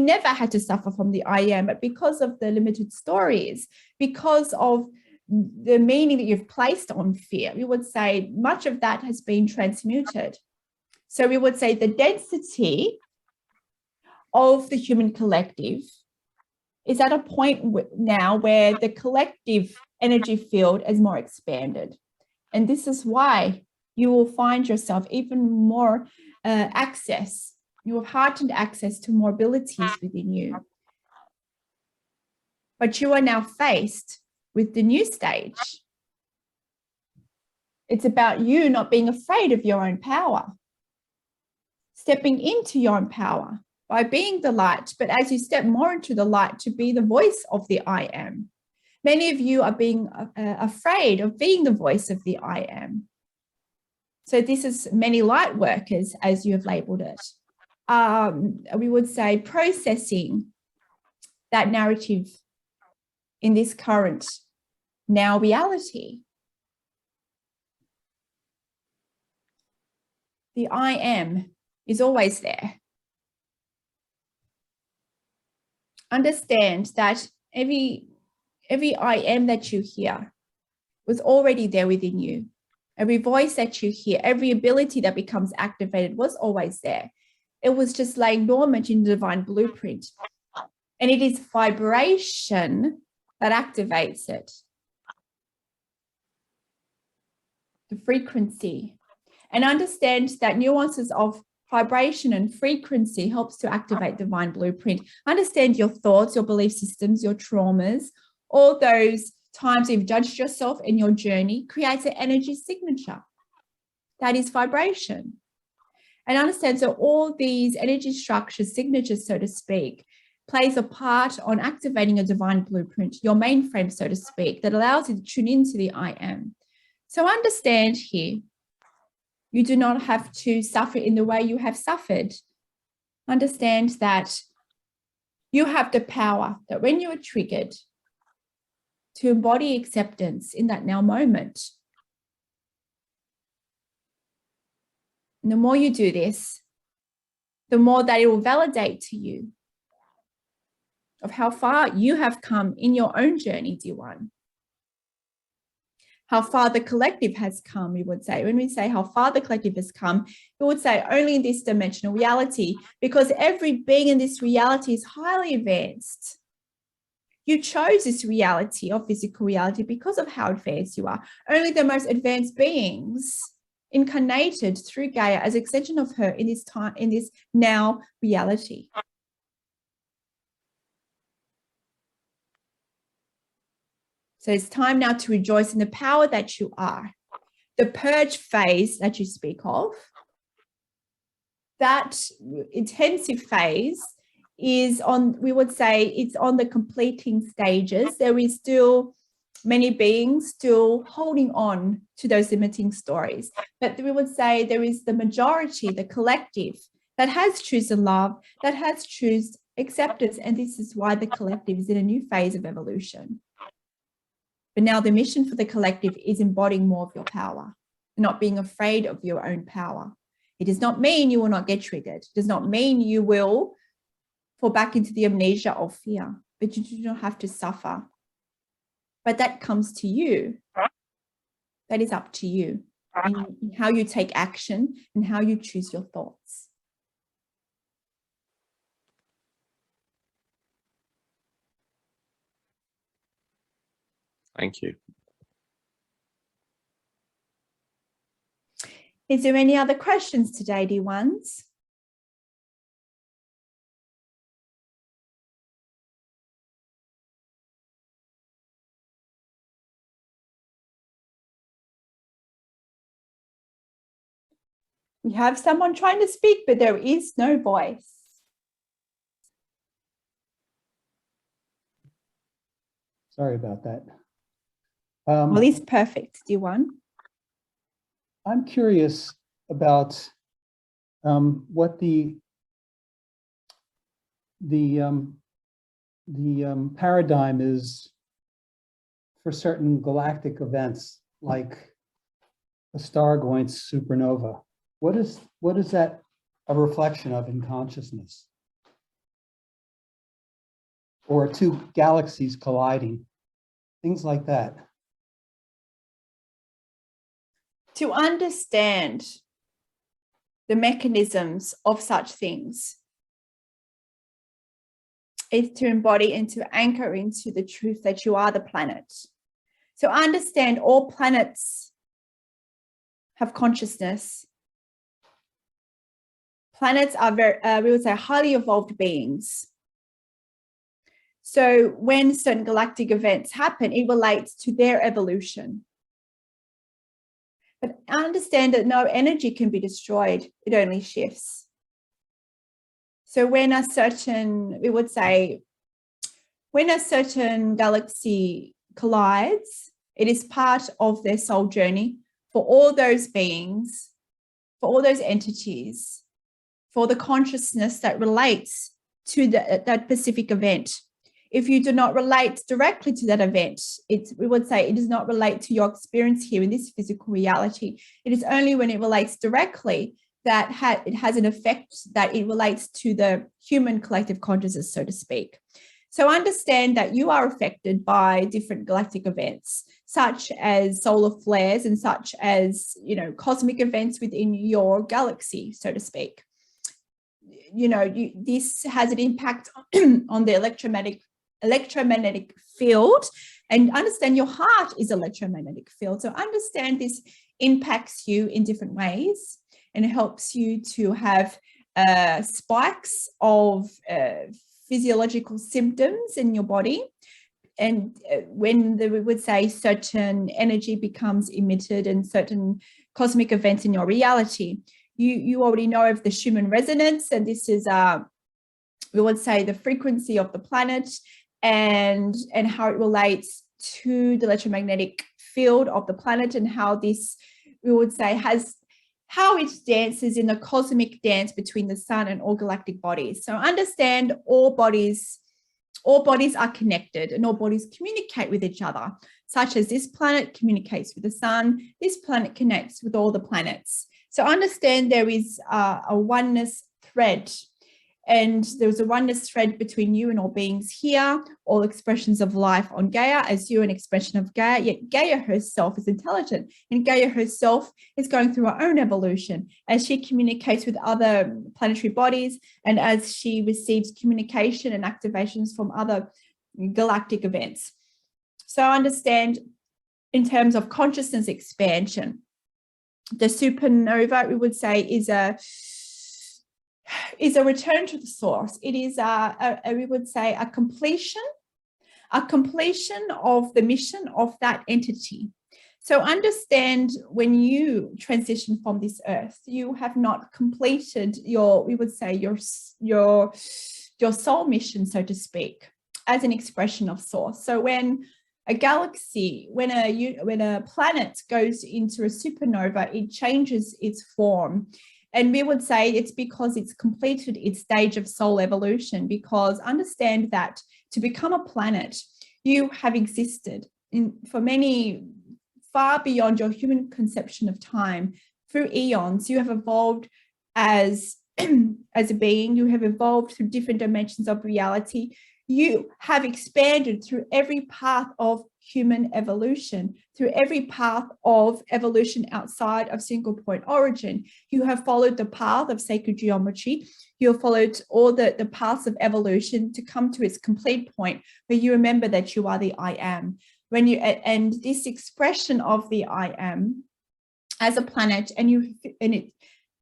never had to suffer from the I am, but because of the limited stories, because of the meaning that you've placed on fear, we would say much of that has been transmuted. So we would say the density of the human collective is at a point now where the collective energy field is more expanded. And this is why you will find yourself even more access. You have heightened access to more abilities within you. But you are now faced with the new stage. It's about you not being afraid of your own power, stepping into your own power by being the light. But as you step more into the light to be the voice of the I am, many of you are being afraid of being the voice of the I am. So this is many light workers, as you have labeled it. We would say processing that narrative in this current now reality. The I am is always there. Understand that every I am that you hear was already there within you. Every voice that you hear, every ability that becomes activated was always there. It was just laying dormant in the divine blueprint. And it is vibration that activates it. The frequency. And understand that nuances of vibration and frequency helps to activate divine blueprint. Understand your thoughts, your belief systems, your traumas, all those times you've judged yourself in your journey creates an energy signature. That is vibration. And understand, so all these energy structures, signatures, so to speak, plays a part on activating a divine blueprint, your mainframe, so to speak, that allows you to tune into the I am. So understand here, you do not have to suffer in the way you have suffered. Understand that you have the power that when you are triggered to embody acceptance in that now moment. And the more you do this, the more that it will validate to you of how far you have come in your own journey, dear one. How far the collective has come, we would say. When we say how far the collective has come, we would say only in this dimensional reality, because every being in this reality is highly advanced. You chose this reality of physical reality because of how advanced you are. Only the most advanced beings incarnated through Gaia as extension of her in this time, in this now reality. So it's time now to rejoice in the power that you are. The purge phase that you speak of, that intensive phase is on, we would say it's on the completing stages. There is still many beings still holding on to those limiting stories. But we would say there is the majority, the collective, that has chosen love, that has chosen acceptance. And this is why the collective is in a new phase of evolution. But now the mission for the collective is embodying more of your power, not being afraid of your own power. It does not mean you will not get triggered. It does not mean you will fall back into the amnesia of fear, but you do not have to suffer. But that comes to you. That is up to you in how you take action and how you choose your thoughts. Thank you. Is there any other questions today, dear ones? We have someone trying to speak, but there is no voice. Sorry about that. Well, it's perfect. Do you want? I'm curious about what the paradigm is for certain galactic events, like a star-going supernova. What is that a reflection of in consciousness? Or two galaxies colliding, things like that. To understand the mechanisms of such things is to embody and to anchor into the truth that you are the planet. So understand all planets have consciousness. Planets are we would say highly evolved beings. So when certain galactic events happen, it relates to their evolution. But understand that no energy can be destroyed, it only shifts. So when a certain, we would say, when a certain galaxy collides, it is part of their soul journey for all those beings, for all those entities, for the consciousness that relates to that specific event. If you do not relate directly to that event, we would say it does not relate to your experience here in this physical reality. It is only when it relates directly that it has an effect, that it relates to the human collective consciousness, so to speak. So understand that you are affected by different galactic events, such as solar flares and such as, cosmic events within your galaxy, so to speak. This has an impact on the electromagnetic field, and understand your heart is electromagnetic field. So understand this impacts you in different ways, and it helps you to have spikes of physiological symptoms in your body. And when we would say certain energy becomes emitted and certain cosmic events in your reality, you already know of the Schumann resonance, and this is we would say the frequency of the planet and how it relates to the electromagnetic field of the planet, and how this, we would say, how it dances in the cosmic dance between the sun and all galactic bodies. So understand all bodies are connected, and all bodies communicate with each other, such as this planet communicates with the sun, this planet connects with all the planets. So understand there is a oneness thread, and there's a oneness thread between you and all beings here, all expressions of life on Gaia as you an expression of Gaia, yet Gaia herself is intelligent, and Gaia herself is going through her own evolution as she communicates with other planetary bodies, and as she receives communication and activations from other galactic events. So understand in terms of consciousness expansion, the supernova, we would say, is a return to the source. It is we would say a completion of the mission of that entity. So understand, when you transition from this earth, you have not completed your, we would say, your soul mission, so to speak, as an expression of source. So when a galaxy, when a planet goes into a supernova, it changes its form. And we would say it's because it's completed its stage of soul evolution, because understand that to become a planet, you have existed for many, far beyond your human conception of time, through eons. You have evolved as a being, you have evolved through different dimensions of reality. You have expanded through every path of human evolution, through every path of evolution outside of single point origin. You have followed the path of sacred geometry. You have followed all the paths of evolution to come to its complete point where you remember that you are the I am. And this expression of the I am as a planet,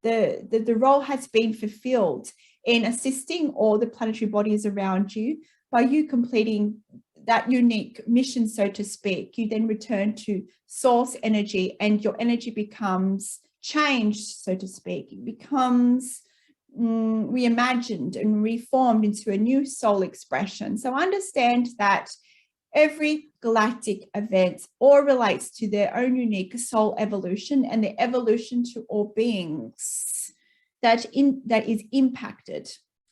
the role has been fulfilled in assisting all the planetary bodies around you. By you completing that unique mission, so to speak, you then return to source energy, and your energy becomes changed, so to speak. It becomes reimagined and reformed into a new soul expression. So understand that every galactic event all relates to their own unique soul evolution and the evolution to all beings that is impacted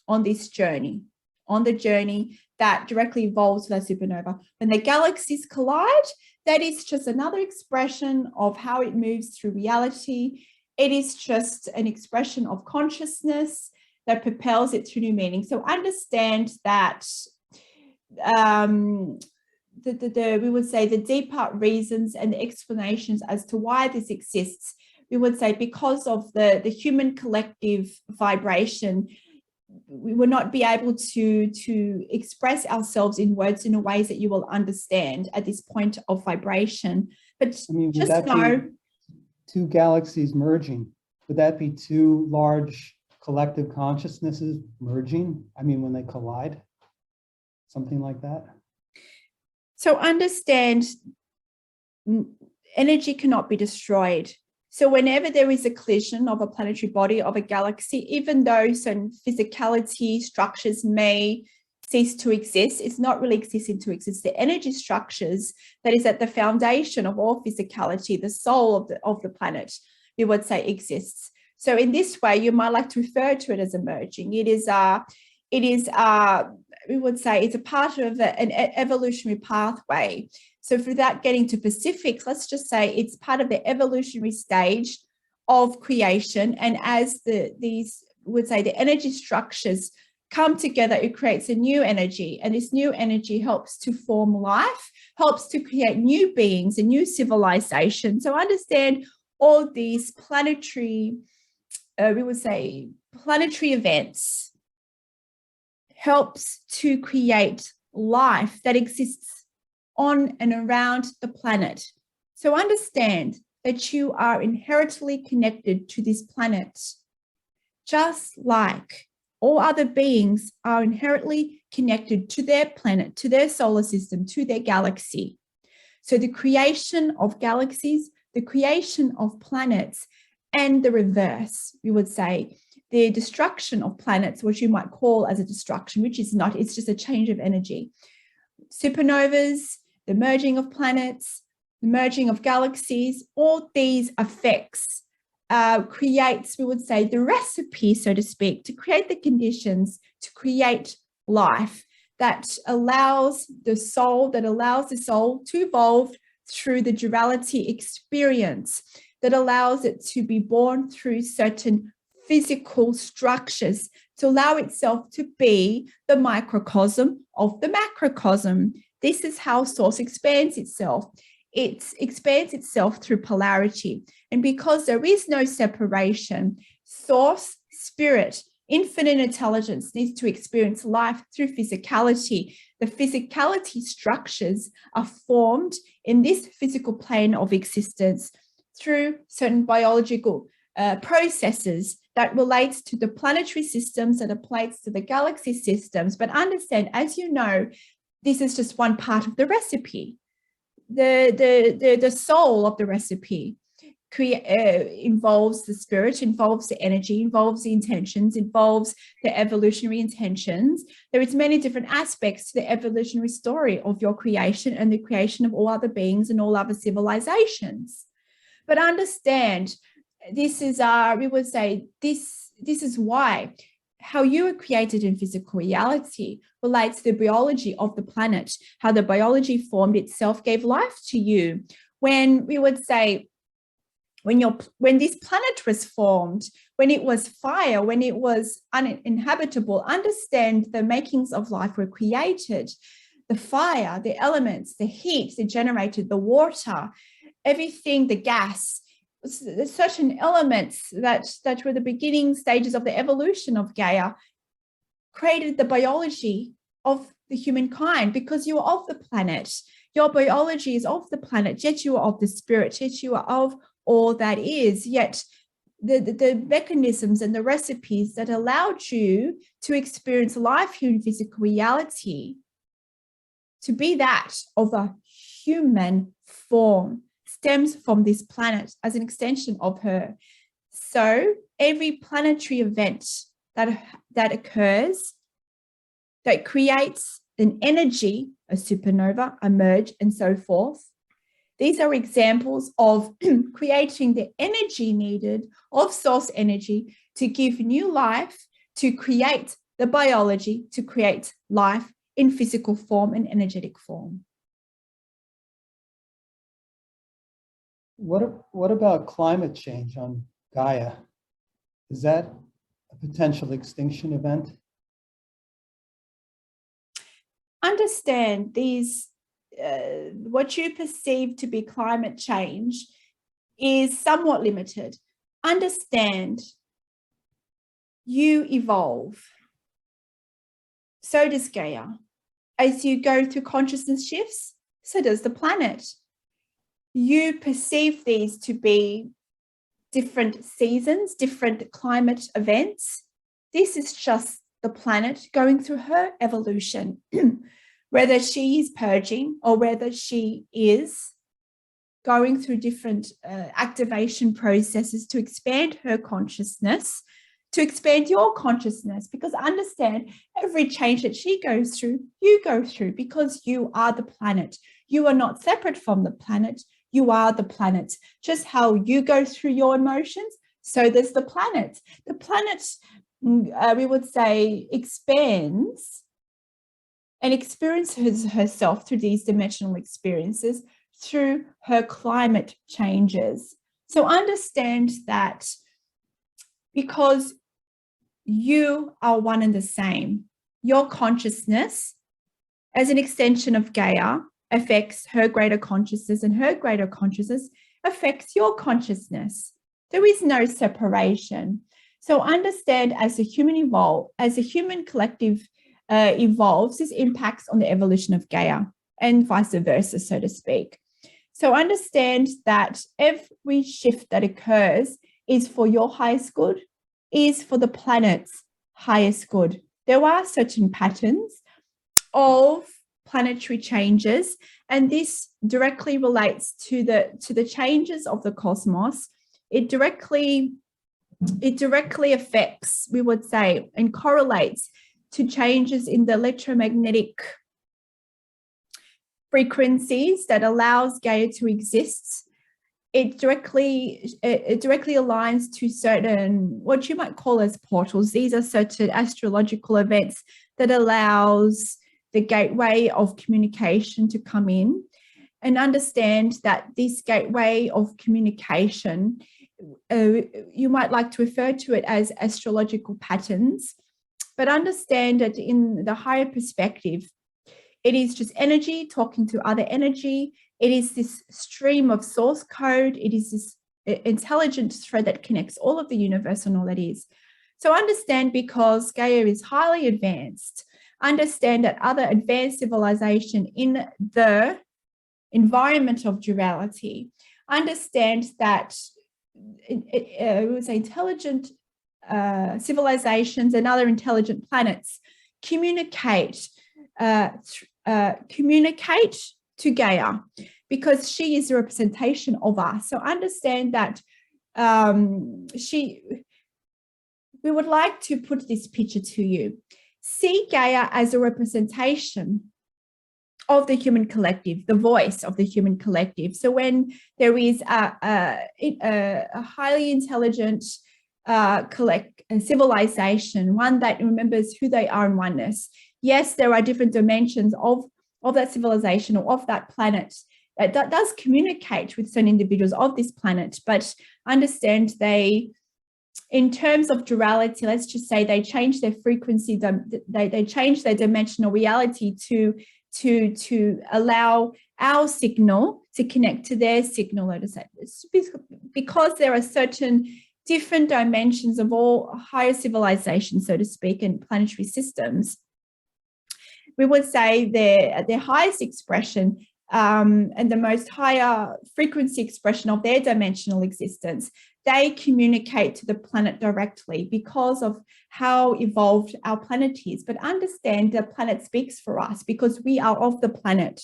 on this journey, on the journey that directly evolves with a supernova. When the galaxies collide, that is just another expression of how it moves through reality. It is just an expression of consciousness that propels it through new meaning. So understand that we would say the deeper reasons and the explanations as to why this exists, we would say because of the human collective vibration, we will not be able to express ourselves in words in a ways that you will understand at this point of vibration. But I mean, just know, two galaxies merging, would that be two large collective consciousnesses merging? I mean, when they collide, something like that? So understand, energy cannot be destroyed. So whenever there is a collision of a planetary body, of a galaxy, even though certain physicality structures may cease to exist, it's not really ceasing to exist. The energy structures that is at the foundation of all physicality, the soul of the planet, we would say exists. So in this way, you might like to refer to it as emerging. We would say it's a part of an evolutionary pathway. So without getting to specifics, let's just say it's part of the evolutionary stage of creation. And as the energy structures come together, it creates a new energy. And this new energy helps to form life, helps to create new beings, a new civilization. So understand all these planetary, planetary events helps to create life that exists on and around the planet. So understand that you are inherently connected to this planet, just like all other beings are inherently connected to their planet, to their solar system, to their galaxy. So the creation of galaxies, the creation of planets, and the reverse, we would say, the destruction of planets, which you might call as a destruction, which is not, it's just a change of energy. Supernovas, the merging of planets, the merging of galaxies, all these effects creates, we would say, the recipe, so to speak, to create the conditions to create life that allows the soul to evolve through the duality experience, that allows it to be born through certain physical structures to allow itself to be the microcosm of the macrocosm. This is how source expands itself. It expands itself through polarity. And because there is no separation, source, spirit, infinite intelligence needs to experience life through physicality. The physicality structures are formed in this physical plane of existence through certain biological processes that relates to the planetary systems, that applies to the galaxy systems. But understand, as you know, this is just one part of the recipe. The soul of the recipe involves the spirit, involves the energy, involves the intentions, involves the evolutionary intentions. There is many different aspects to the evolutionary story of your creation and the creation of all other beings and all other civilizations. But understand, this is we would say this is why how you are created in physical reality relates to the biology of the planet, how the biology formed itself, gave life to you. When we would say, when this planet was formed, when it was fire, when it was uninhabitable, understand the makings of life were created. The fire, the elements, the heat, they generated the water, everything, the gas, certain elements that were the beginning stages of the evolution of Gaia created the biology of the humankind, because you are of the planet. Your biology is of the planet, yet you are of the spirit, yet you are of all that is. Yet the mechanisms and the recipes that allowed you to experience life here in physical reality, to be that of a human form, stems from this planet as an extension of her. So every planetary event that occurs, that creates an energy, a supernova, a merge, and so forth, these are examples of creating the energy needed of source energy to give new life, to create the biology, to create life in physical form and energetic form. What about climate change on Gaia? Is that a potential extinction event? Understand these, what you perceive to be climate change is somewhat limited. Understand you evolve. So does Gaia. As you go through consciousness shifts, so does the planet. You perceive these to be different seasons, different climate events. This is just the planet going through her evolution, whether she is purging or whether she is going through different activation processes to expand her consciousness, to expand your consciousness, because understand every change that she goes through, you go through, because you are the planet. You are not separate from the planet. You are the planet. Just how you go through your emotions, so does the planet. The planet, we would say, expands and experiences herself through these dimensional experiences through her climate changes. So understand that because you are one and the same, your consciousness as an extension of Gaia affects her greater consciousness, and her greater consciousness affects your consciousness. There is no separation. So understand, as a human collective evolves, this impacts on the evolution of Gaia and vice versa, so to speak. So understand that every shift that occurs is for your highest good, is for the planet's highest good. There are certain patterns of planetary changes, and this directly relates to the changes of the cosmos. It directly affects, we would say, and correlates to changes in the electromagnetic frequencies that allows Gaia to exist. It directly aligns to certain, what you might call as portals. These are certain astrological events that allows the gateway of communication to come in, and understand that this gateway of communication, you might like to refer to it as astrological patterns, but understand that in the higher perspective, it is just energy talking to other energy. It is this stream of source code. It is this intelligent thread that connects all of the universe and all that is. So understand, because Gaia is highly advanced, understand that other advanced civilization in the environment of duality, understand that it was intelligent civilizations and other intelligent planets communicate to Gaia, because she is a representation of us. So understand that we would like to put this picture to you. See Gaia as a representation of the human collective, the voice of the human collective. So when there is a highly intelligent civilization, one that remembers who they are in oneness, yes, there are different dimensions of that civilization or of that planet that does communicate with certain individuals of this planet, but understand in terms of duality, let's just say they change their frequency, they change their dimensional reality to allow our signal to connect to their signal, let us say, because there are certain different dimensions of all higher civilizations, so to speak, and planetary systems. We would say their highest expression and the most higher frequency expression of their dimensional existence, they communicate to the planet directly because of how evolved our planet is. But understand the planet speaks for us because we are of the planet.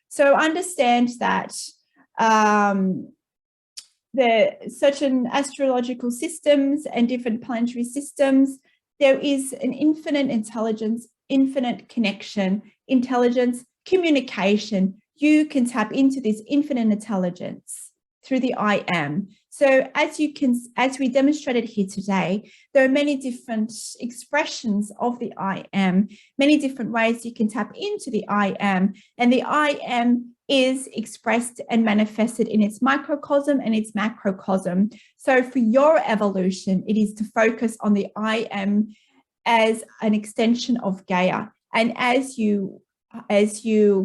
So understand that certain astrological systems and different planetary systems, there is an infinite intelligence, infinite connection, intelligence, communication. You can tap into this infinite intelligence through the I am. So as we demonstrated here today, there are many different expressions of the I am, many different ways you can tap into the I am, and the I am is expressed and manifested in its microcosm and its macrocosm. So for your evolution, it is to focus on the I am as an extension of Gaia. And as you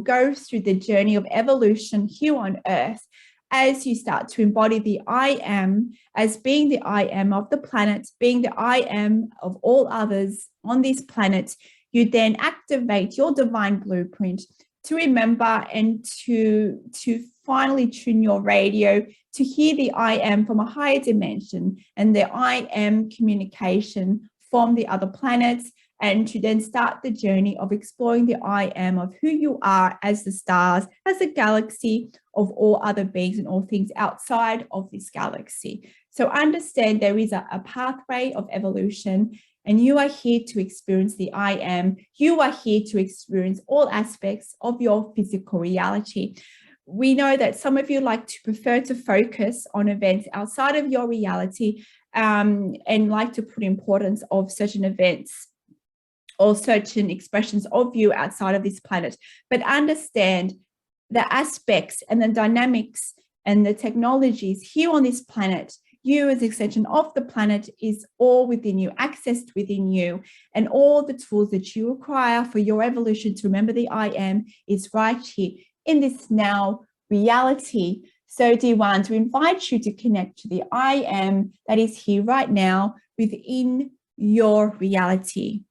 go through the journey of evolution here on Earth, as you start to embody the I am as being the I am of the planet, being the I am of all others on this planet, you then activate your divine blueprint to remember and to finally tune your radio to hear the I am from a higher dimension and the I am communication from the other planets, and to then start the journey of exploring the I am of who you are as the stars, as the galaxy of all other beings and all things outside of this galaxy. So understand there is a pathway of evolution, and you are here to experience the I am. You are here to experience all aspects of your physical reality. We know that some of you like to prefer to focus on events outside of your reality, and like to put importance of certain events or certain expressions of you outside of this planet. But understand the aspects and the dynamics and the technologies here on this planet. You as an extension of the planet is all within you, accessed within you, and all the tools that you require for your evolution to remember the I am is right here in this now reality. So dear ones, we invite you to connect to the I am that is here right now within your reality.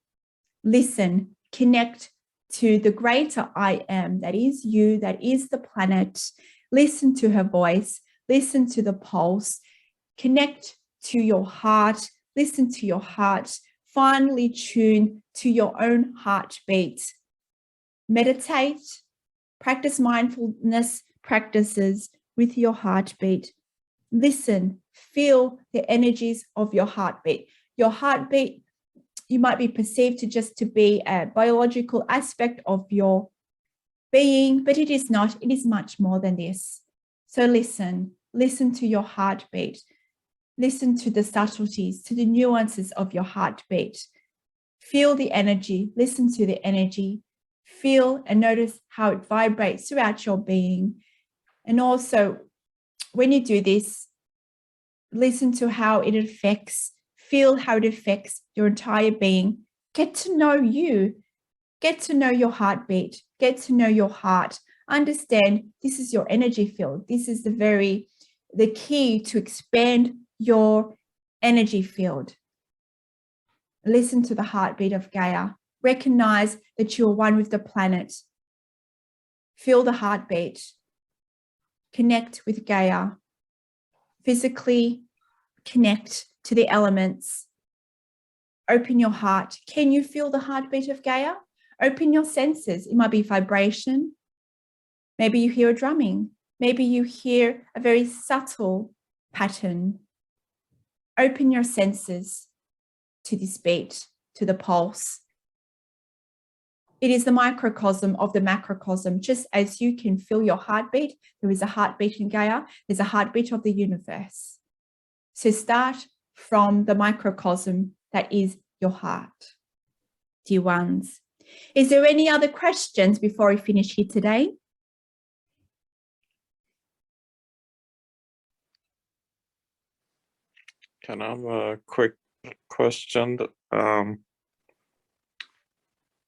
Listen, connect to the greater I am that is you, that is the planet. Listen to her voice, listen to the pulse, connect to your heart, listen to your heart, finally tune to your own heartbeat. Meditate, practice mindfulness practices with your heartbeat. Listen, feel the energies of your heartbeat. Your heartbeat, you might be perceived to be a biological aspect of your being, but it is not. It is much more than this. So listen to your heartbeat. Listen to the subtleties, to the nuances of your heartbeat. Feel the energy, listen to the energy, feel and notice how it vibrates throughout your being. And also, when you do this, listen to how it affects, feel how it affects your entire being. Get to know you, get to know your heartbeat, get to know your heart. Understand this is your energy field. This is the key to expand your energy field. Listen to the heartbeat of Gaia. Recognize that you are one with the planet. Feel the heartbeat. Connect with Gaia. Physically connect to the elements. Open your heart. Can you feel the heartbeat of Gaia? Open your senses. It might be vibration. Maybe you hear a drumming. Maybe you hear a very subtle pattern. Open your senses to this beat, to the pulse. It is the microcosm of the macrocosm. Just as you can feel your heartbeat, there is a heartbeat in Gaia, there's a heartbeat of the universe. So start from the microcosm that is your heart. Dear ones, is there any other questions before we finish here today? Can I have a quick question?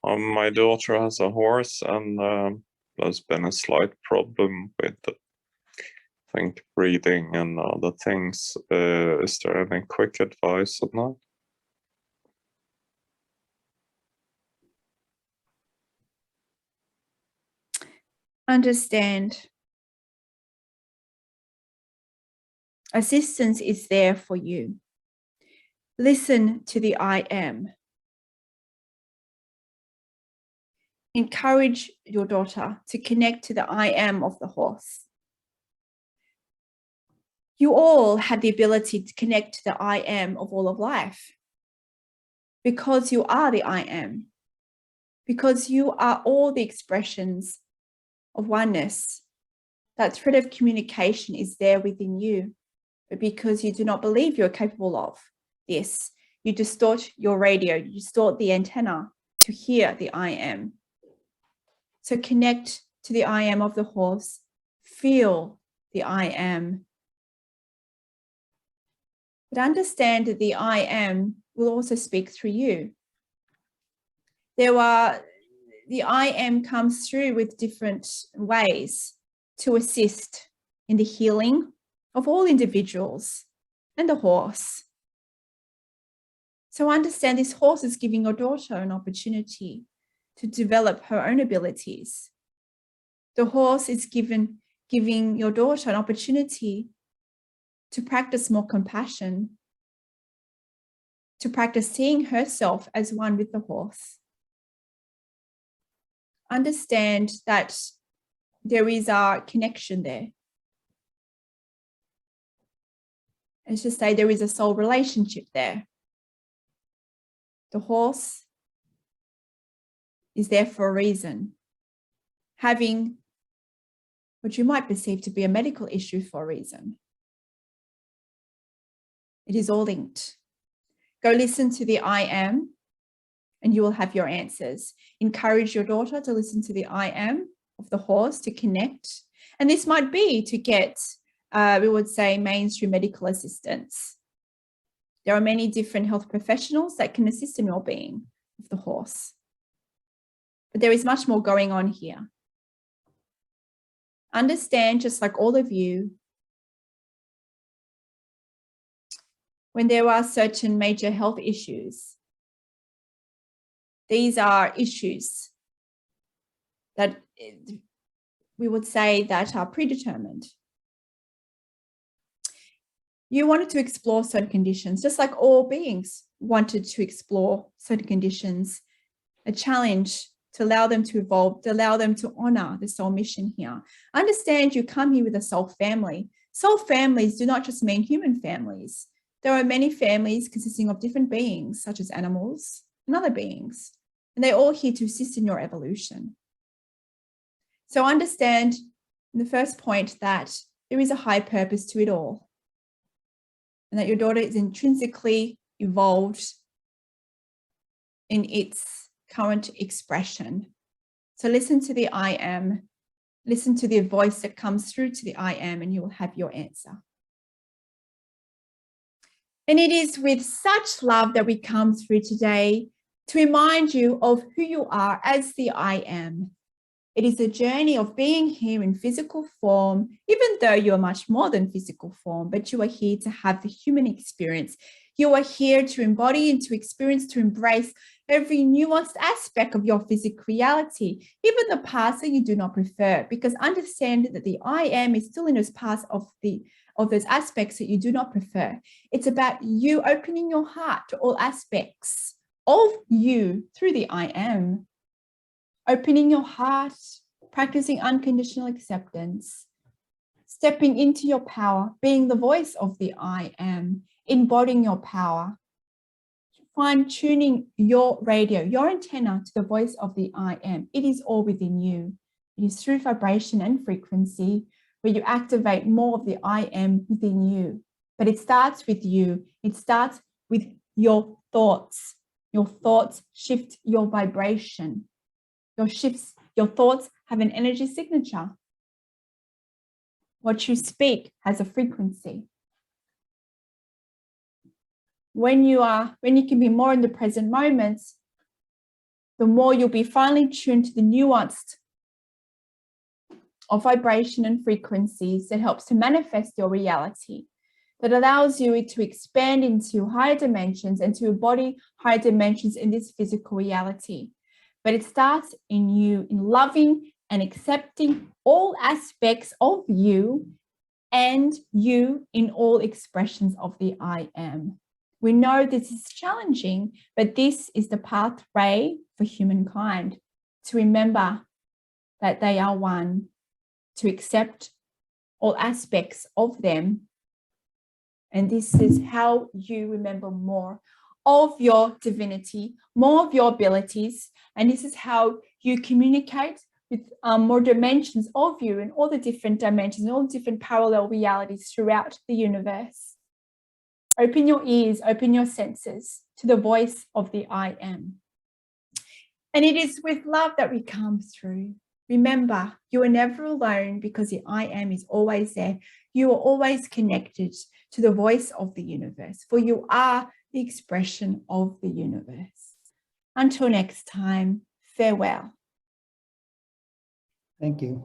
My daughter has a horse, and there's been a slight problem with, I think, breathing and other things. Is there any quick advice on that? Understand. Assistance is there for you. Listen to the I am. Encourage your daughter to connect to the I am of the horse. You all have the ability to connect to the I am of all of life, because you are the I am, because you are all the expressions of oneness. That thread of communication is there within you, but because you do not believe you're capable of this, you distort your radio, you distort the antenna to hear the I am. So connect to the I am of the horse, feel the I am. But understand that the I am will also speak through you. The I am comes through with different ways to assist in the healing of all individuals and the horse. So understand this horse is giving your daughter an opportunity to develop her own abilities. The horse is giving your daughter an opportunity to practice more compassion, to practice seeing herself as one with the horse. Understand that there is a connection there. Let's just say there is a soul relationship there. The horse is there for a reason, having what you might perceive to be a medical issue for a reason. It is all linked. Go listen to the I am, and you will have your answers. Encourage your daughter to listen to the I am of the horse, to connect. And this might be to get, we would say, mainstream medical assistance. There are many different health professionals that can assist in well-being of the horse. But there is much more going on here. Understand, just like all of you, when there are certain major health issues, these are issues that we would say that are predetermined. You wanted to explore certain conditions, just like all beings wanted to explore certain conditions, a challenge to allow them to evolve, to allow them to honor the soul mission here. Understand you come here with a soul family. Soul families do not just mean human families. There are many families consisting of different beings, such as animals and other beings, and they're all here to assist in your evolution. So understand in the first point that there is a high purpose to it all, and that your daughter is intrinsically evolved in its current expression. So listen to the I am, listen to the voice that comes through to the I am, and you will have your answer. And it is with such love that we come through today to remind you of who you are as the I am. It is a journey of being here in physical form, even though you are much more than physical form, but you are here to have the human experience. You are here to embody and to experience, to embrace every nuanced aspect of your physical reality, even the parts that you do not prefer, because understand that the I am is still in those parts of those aspects that you do not prefer. It's about you opening your heart to all aspects of you through the I am. Opening your heart, practicing unconditional acceptance, stepping into your power, being the voice of the I am, embodying your power, fine-tuning your radio, your antenna to the voice of the I am. It is all within you. It is through vibration and frequency where you activate more of the I am within you. But it starts with you. It starts with your thoughts. Your thoughts shift your vibration. Your thoughts have an energy signature. What you speak has a frequency. When you can be more in the present moment, the more you'll be finely tuned to the nuance of vibration and frequencies that helps to manifest your reality, that allows you to expand into higher dimensions and to embody higher dimensions in this physical reality. But it starts in you, in loving and accepting all aspects of you and you in all expressions of the I am. We know this is challenging, but this is the pathway for humankind to remember that they are one, to accept all aspects of them And this is how you remember more of your divinity, more of your abilities. And this is how you communicate with more dimensions of you and all the different dimensions, all the different parallel realities throughout the universe. Open your ears, open your senses to the voice of the I am. And it is with love that we come through. Remember, you are never alone because the I am is always there. You are always connected to the voice of the universe, for you are the expression of the universe. Until next time, farewell. Thank you.